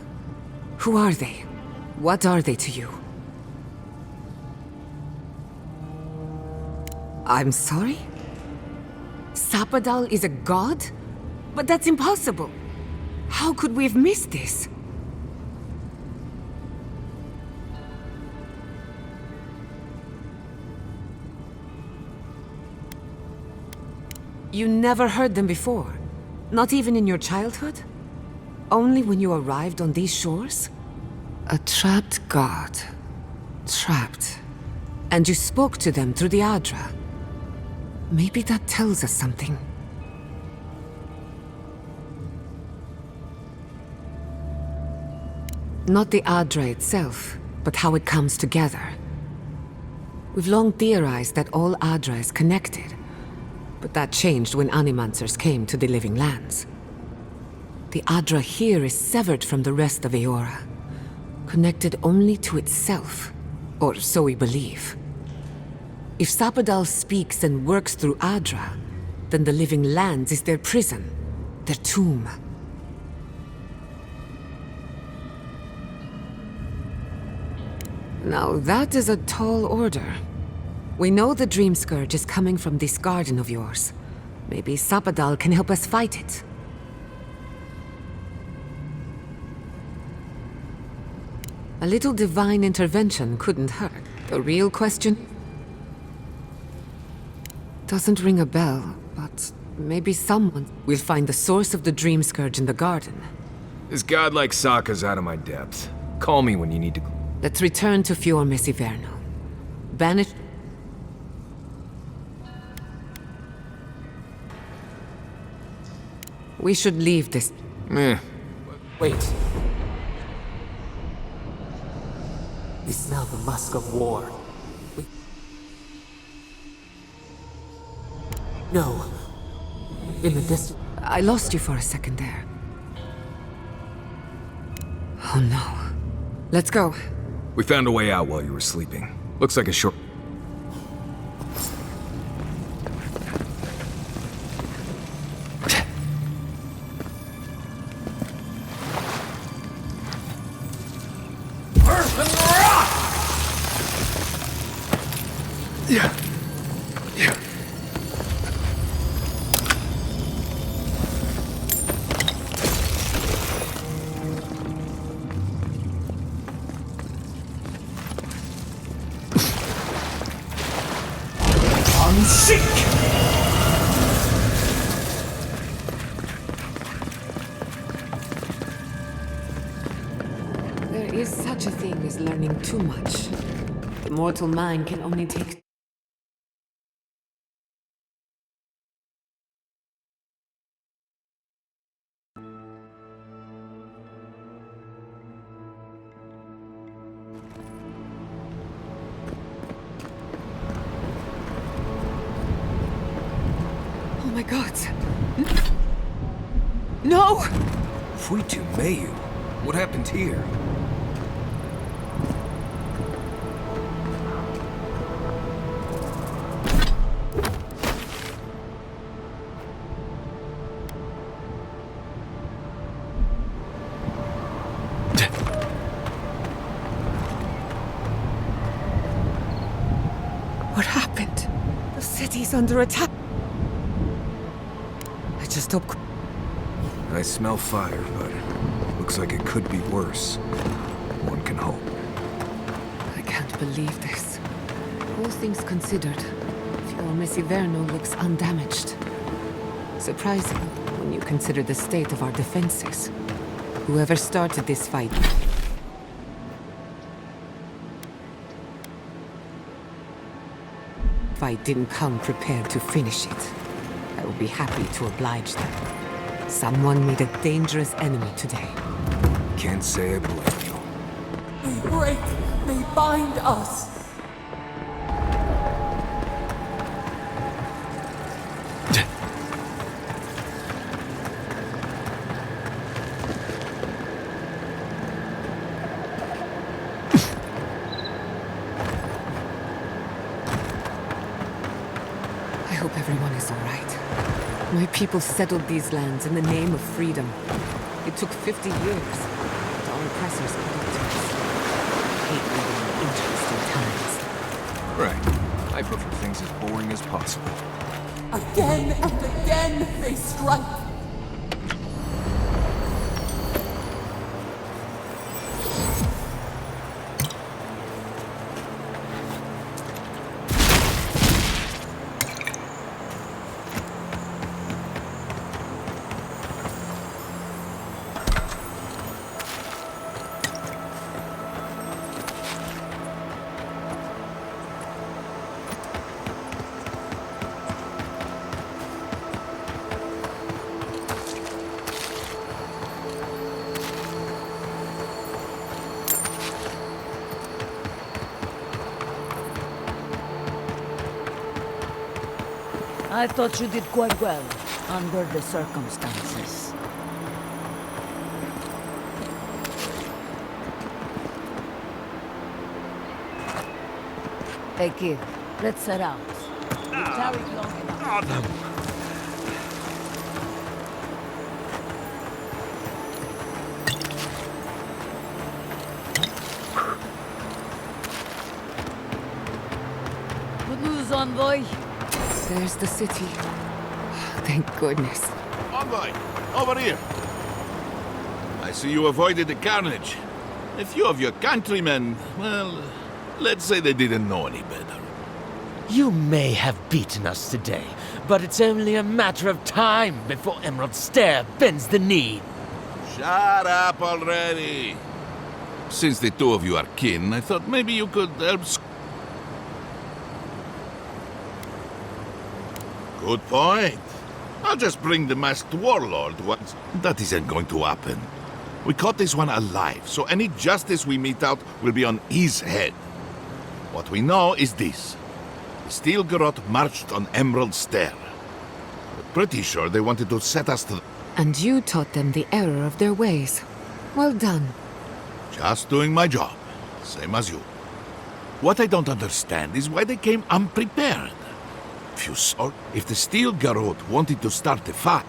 Who are they? What are they to you? I'm sorry? Sapadal is a god? But that's impossible! How could we have missed this? You never heard them before? Not even in your childhood? Only when you arrived on these shores? A trapped god. Trapped. And you spoke to them through the Adra. Maybe that tells us something. Not the Adra itself, but how it comes together. We've long theorized that all Adra is connected, but that changed when Animancers came to the Living Lands. The Adra here is severed from the rest of Eora, connected only to itself, or so we believe. If Sapadal speaks and works through Adra, then the Living Lands is their prison, their tomb. Now that is a tall order. We know the Dream Scourge is coming from this garden of yours. Maybe Sapadal can help us fight it. A little divine intervention couldn't hurt. The real question? Doesn't ring a bell, but maybe someone will find the source of the Dream Scourge in the garden. This god like Sokka's out of my depth. Call me when you need to... Let's return to Fior Messiverno. Banish... We should leave this... Wait. We smell the musk of war. No. In the distance... I lost you for a second there. Oh no. Let's go. We found a way out while you were sleeping. Looks like a short... Yeah. Yeah. There is such a thing as learning too much. The mortal mind can only take... Oh my god. No! Fuitu Mayu? What happened here? What happened? The city's under attack. I just hope... I smell fire, but looks like it could be worse. one can hope. I can't believe this. All things considered, Fior Messiverno looks undamaged. Surprising when you consider the state of our defenses. Whoever started this fight didn't come prepared to finish it. I will be happy to oblige them. Someone made a dangerous enemy today. Can't say I blame you. They break, they bind us. I hope everyone is all right. My people settled these lands in the name of freedom. It took 50 years, but our oppressors put it to us. I hate living in interesting times. Right. I prefer things as boring as possible. Again and again they strike. I thought you did quite well, under the circumstances. Hey kid, let's set out. You tarried long enough. Good news, envoy. There's the city. Thank goodness. Envoy, over here. I see you avoided the carnage. A few of your countrymen, well, let's say they didn't know any better. You may have beaten us today, but it's only a matter of time before Emerald Stair bends the knee. Shut up already. Since the two of you are kin, I thought maybe you could help. Good point. I'll just bring the masked warlord once. That isn't going to happen. We caught this one alive, so any justice we mete out will be on his head. What we know is this. The Steel Garrote marched on Emerald Stair. We're pretty sure they wanted to set us to... And you taught them the error of their ways. Well done. Just doing my job. Same as you. What I don't understand is why they came unprepared. If the Steel Garrote wanted to start a fight...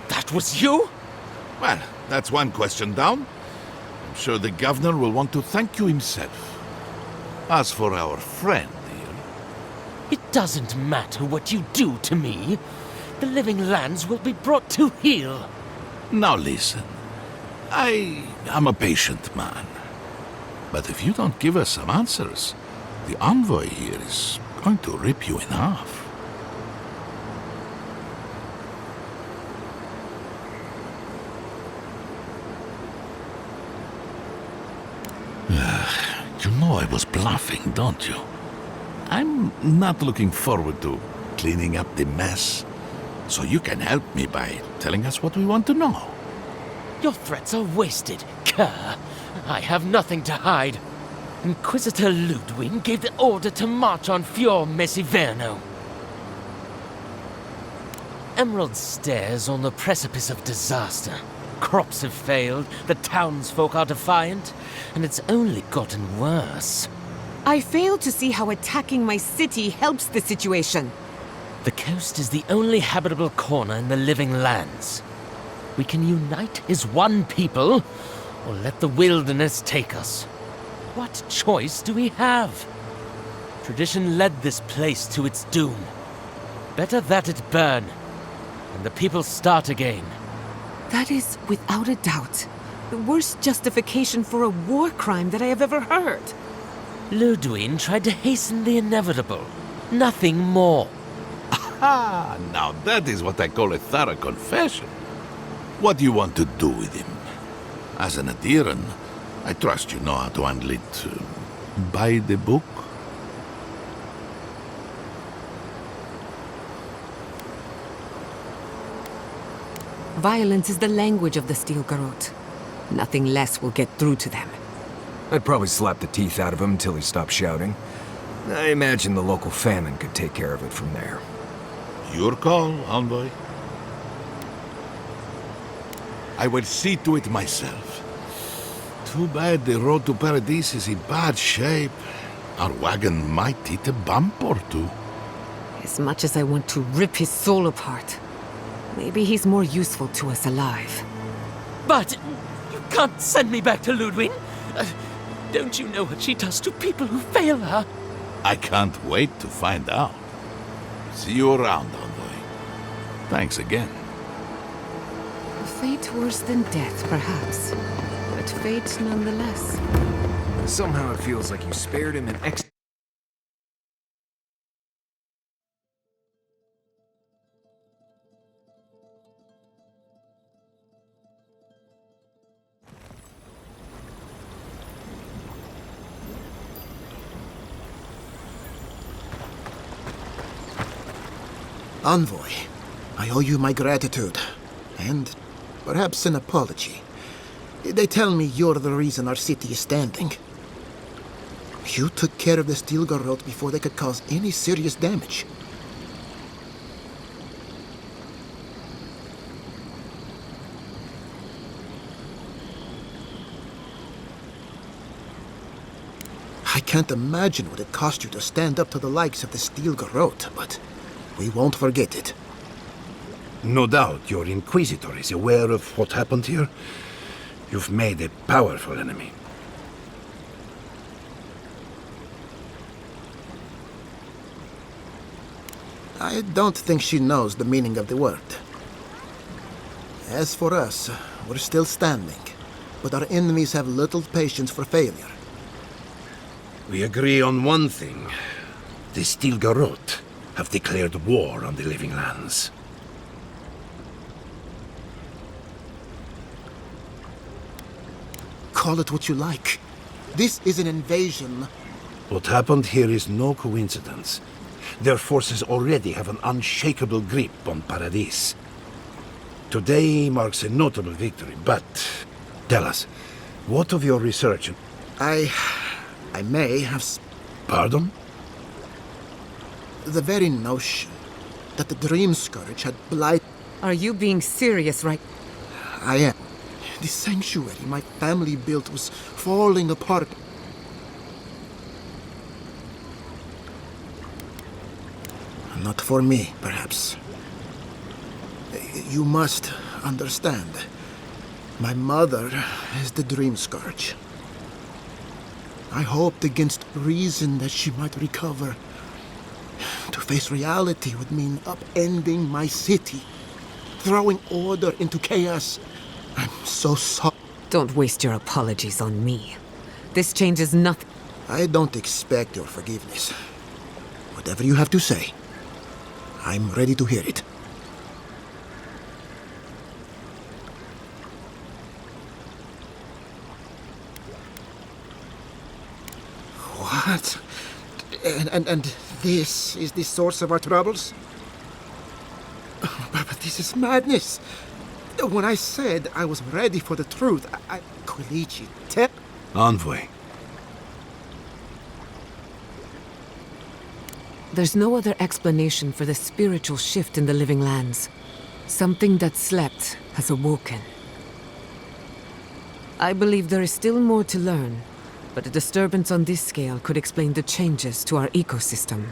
That was you? Well, that's one question down. I'm sure the governor will want to thank you himself. As for our friend here... It doesn't matter what you do to me. The living lands will be brought to heel. Now listen. I am a patient man. But if you don't give us some answers, the envoy here is going to rip you in half. You know I was bluffing, don't you? I'm not looking forward to cleaning up the mess. So you can help me by telling us what we want to know. Your threats are wasted, Kerr. I have nothing to hide. Inquisitor Ludwig gave the order to march on Fior Messiverno. Emerald Stair's on the precipice of disaster. Crops have failed, the townsfolk are defiant, and it's only gotten worse. I fail to see how attacking my city helps the situation. The coast is the only habitable corner in the living lands. We can unite as one people, or let the wilderness take us. What choice do we have? Tradition led this place to its doom. Better that it burn, and the people start again. That is without a doubt. The worst justification for a war crime that I have ever heard. Ludwig tried to hasten the inevitable. Nothing more. Ah, now that is what I call a thorough confession. What do you want to do with him? As an adherent, I trust you know how to handle it by the book. Violence is the language of the Stilgarrote. Nothing less will get through to them. I'd probably slap the teeth out of him until he stopped shouting. I imagine the local famine could take care of it from there. Your call, Envoy. I will see to it myself. Too bad the road to Paradis is in bad shape. Our wagon might hit a bump or two. As much as I want to rip his soul apart, maybe he's more useful to us alive. But you can't send me back to Ludwig. Don't you know what she does to people who fail her? I can't wait to find out. See you around, Envoy. Thanks again. A fate worse than death, perhaps. But fate nonetheless. Somehow it feels like you spared him an Envoy, I owe you my gratitude, and perhaps an apology. They tell me you're the reason our city is standing. You took care of the Stilgarrote before they could cause any serious damage. I can't imagine what it cost you to stand up to the likes of the Stilgarrote, but we won't forget it. No doubt your Inquisitor is aware of what happened here. You've made a powerful enemy. I don't think she knows the meaning of the word. As for us, we're still standing, but our enemies have little patience for failure. We agree on one thing. The Stilgarrote have declared war on the Living Lands. Call it what you like. This is an invasion. What happened here is no coincidence. Their forces already have an unshakable grip on Paradis. Today marks a notable victory, but tell us, what of your research? I may have... Pardon? The very notion that the Dream Scourge had blight... Are you being serious right... I am. The sanctuary my family built was falling apart. Not for me, perhaps. You must understand. My mother is the Dream Scourge. I hoped against reason that she might recover. To face reality would mean upending my city, throwing order into chaos. I'm so sorry. Don't waste your apologies on me. This changes nothing. I don't expect your forgiveness. Whatever you have to say, I'm ready to hear it. What? And this is the source of our troubles? But this is madness. When I said I was ready for the truth, Quilici, Envoy. There's no other explanation for the spiritual shift in the Living Lands. Something that slept has awoken. I believe there is still more to learn, but a disturbance on this scale could explain the changes to our ecosystem.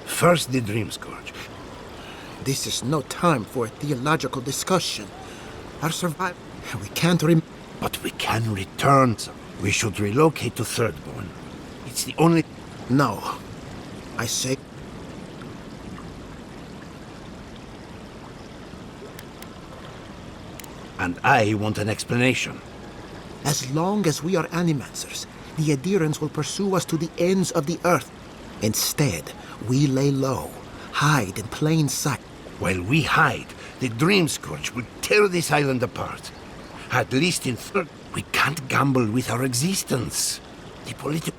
First the Dream Scourge. This is no time for a theological discussion. Our survival... We can't But we can return. We should relocate to Thirdborn. It's the only... No. I say... And I want an explanation. As long as we are Animancers, the Adherents will pursue us to the ends of the earth. Instead, we lay low, hide in plain sight. While we hide, the Dream Scourge will tear this island apart. At least in third, we can't gamble with our existence. The political...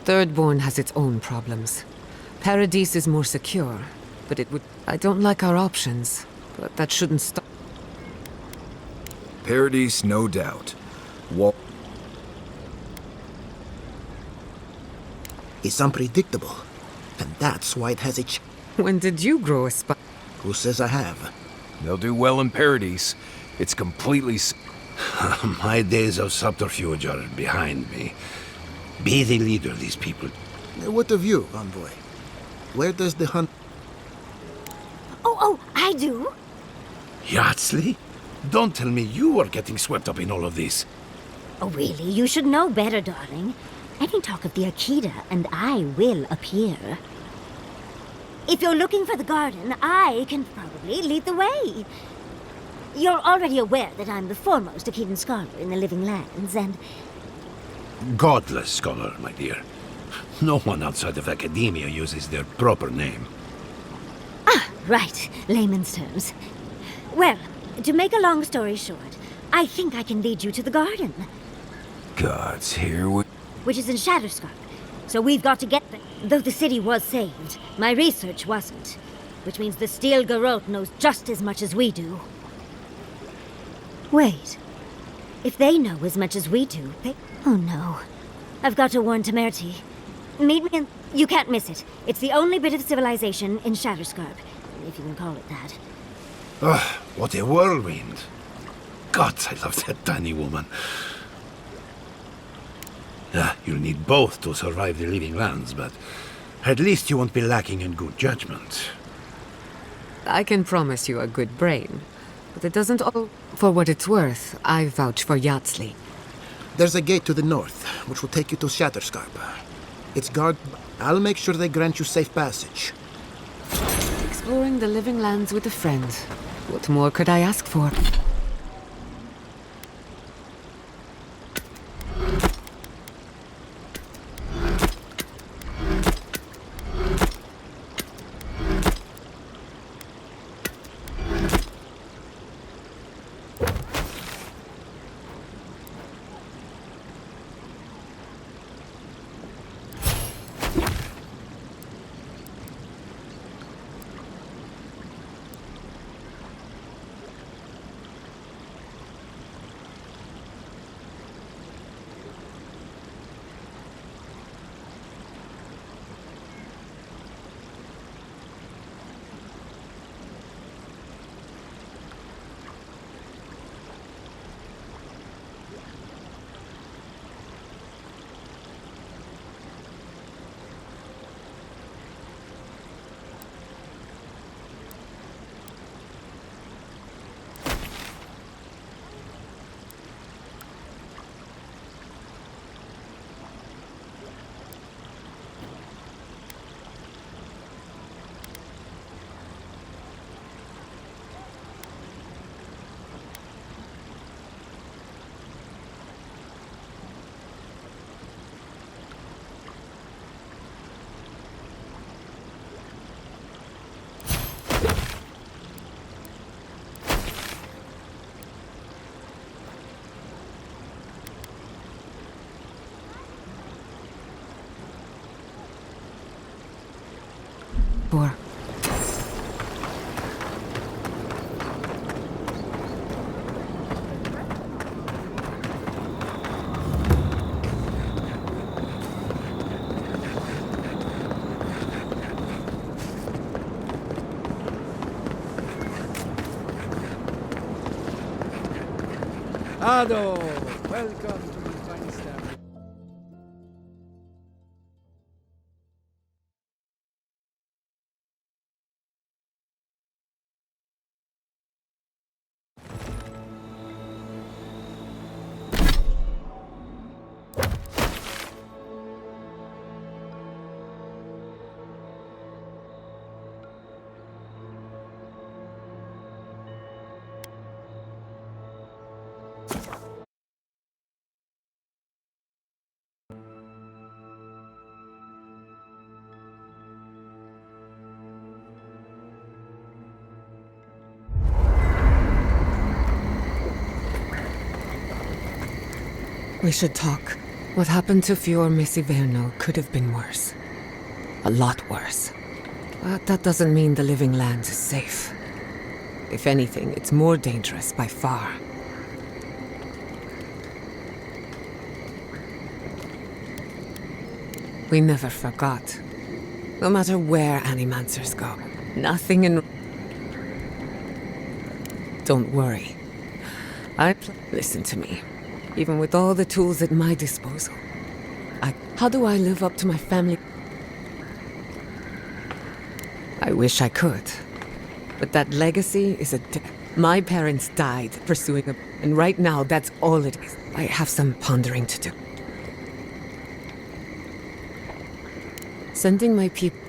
Thirdborn has its own problems. Paradise is more secure, but it would... I don't like our options, but that shouldn't stop... Paradise, no doubt. It's unpredictable, and that's why it has a When did you grow a spine? Who says I have? They'll do well in Paradise. It's completely... My days of subterfuge are behind me. Be the leader, these people. What of you, Envoy? Where does the hunt... Oh, I do. Yardsley? Don't tell me you are getting swept up in all of this. Oh, really? You should know better, darling. Any talk of the Akita, and I will appear. If you're looking for the garden, I can probably lead the way. You're already aware that I'm the foremost Akitan scholar in the Living Lands, and... Godless scholar, my dear. No one outside of academia uses their proper name. Ah, right. Layman's terms. Well, to make a long story short, I think I can lead you to the garden. Gods, here we... Which is in Shatterscarp. So we've got to get there. Though the city was saved, my research wasn't. Which means the Steel Garrote knows just as much as we do. Wait. If they know as much as we do, they... Oh no. I've got to warn Temerity. Meet me in... You can't miss it. It's the only bit of civilization in Shatterscarp, if you can call it that. Ah, what a whirlwind. God, I love that tiny woman. You'll need both to survive the Living Lands, but at least you won't be lacking in good judgment. I can promise you a good brain, but it doesn't all... For what it's worth, I vouch for Yardsley. There's a gate to the north, which will take you to Shatterscarp. It's guarded... I'll make sure they grant you safe passage. Exploring the Living Lands with a friend. What more could I ask for? Bor. Ado, welcome to the fine establishment. We should talk. What happened to Fior Messiverno could have been worse. A lot worse. But that doesn't mean the Living Lands is safe. If anything, it's more dangerous by far. We never forgot. No matter where Animancers go, nothing in... Don't worry. Listen to me. Even with all the tools at my disposal, how do I live up to my family? I wish I could. But that legacy is a debt. My parents died pursuing and right now that's all it is. I have some pondering to do. Sending my people...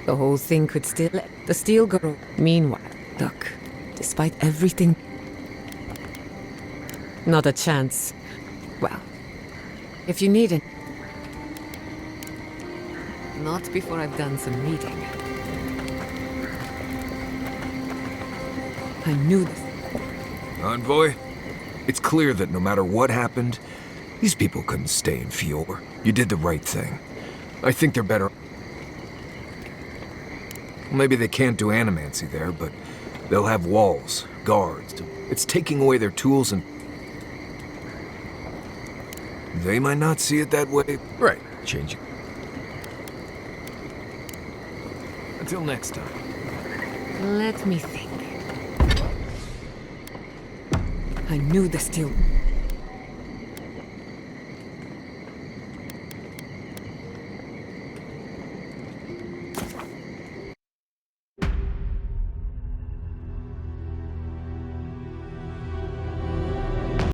The whole thing could still... The Steel Girl... Meanwhile, look, despite everything... Not a chance. Well, if you need it... Not before I've done some reading. I knew this. Envoy, it's clear that no matter what happened, these people couldn't stay in Fior. You did the right thing. I think they're better... Maybe they can't do animancy there, but they'll have walls, guards. It's taking away their tools and... They might not see it that way. Right. Change it. Until next time. Let me think. I knew the Steel...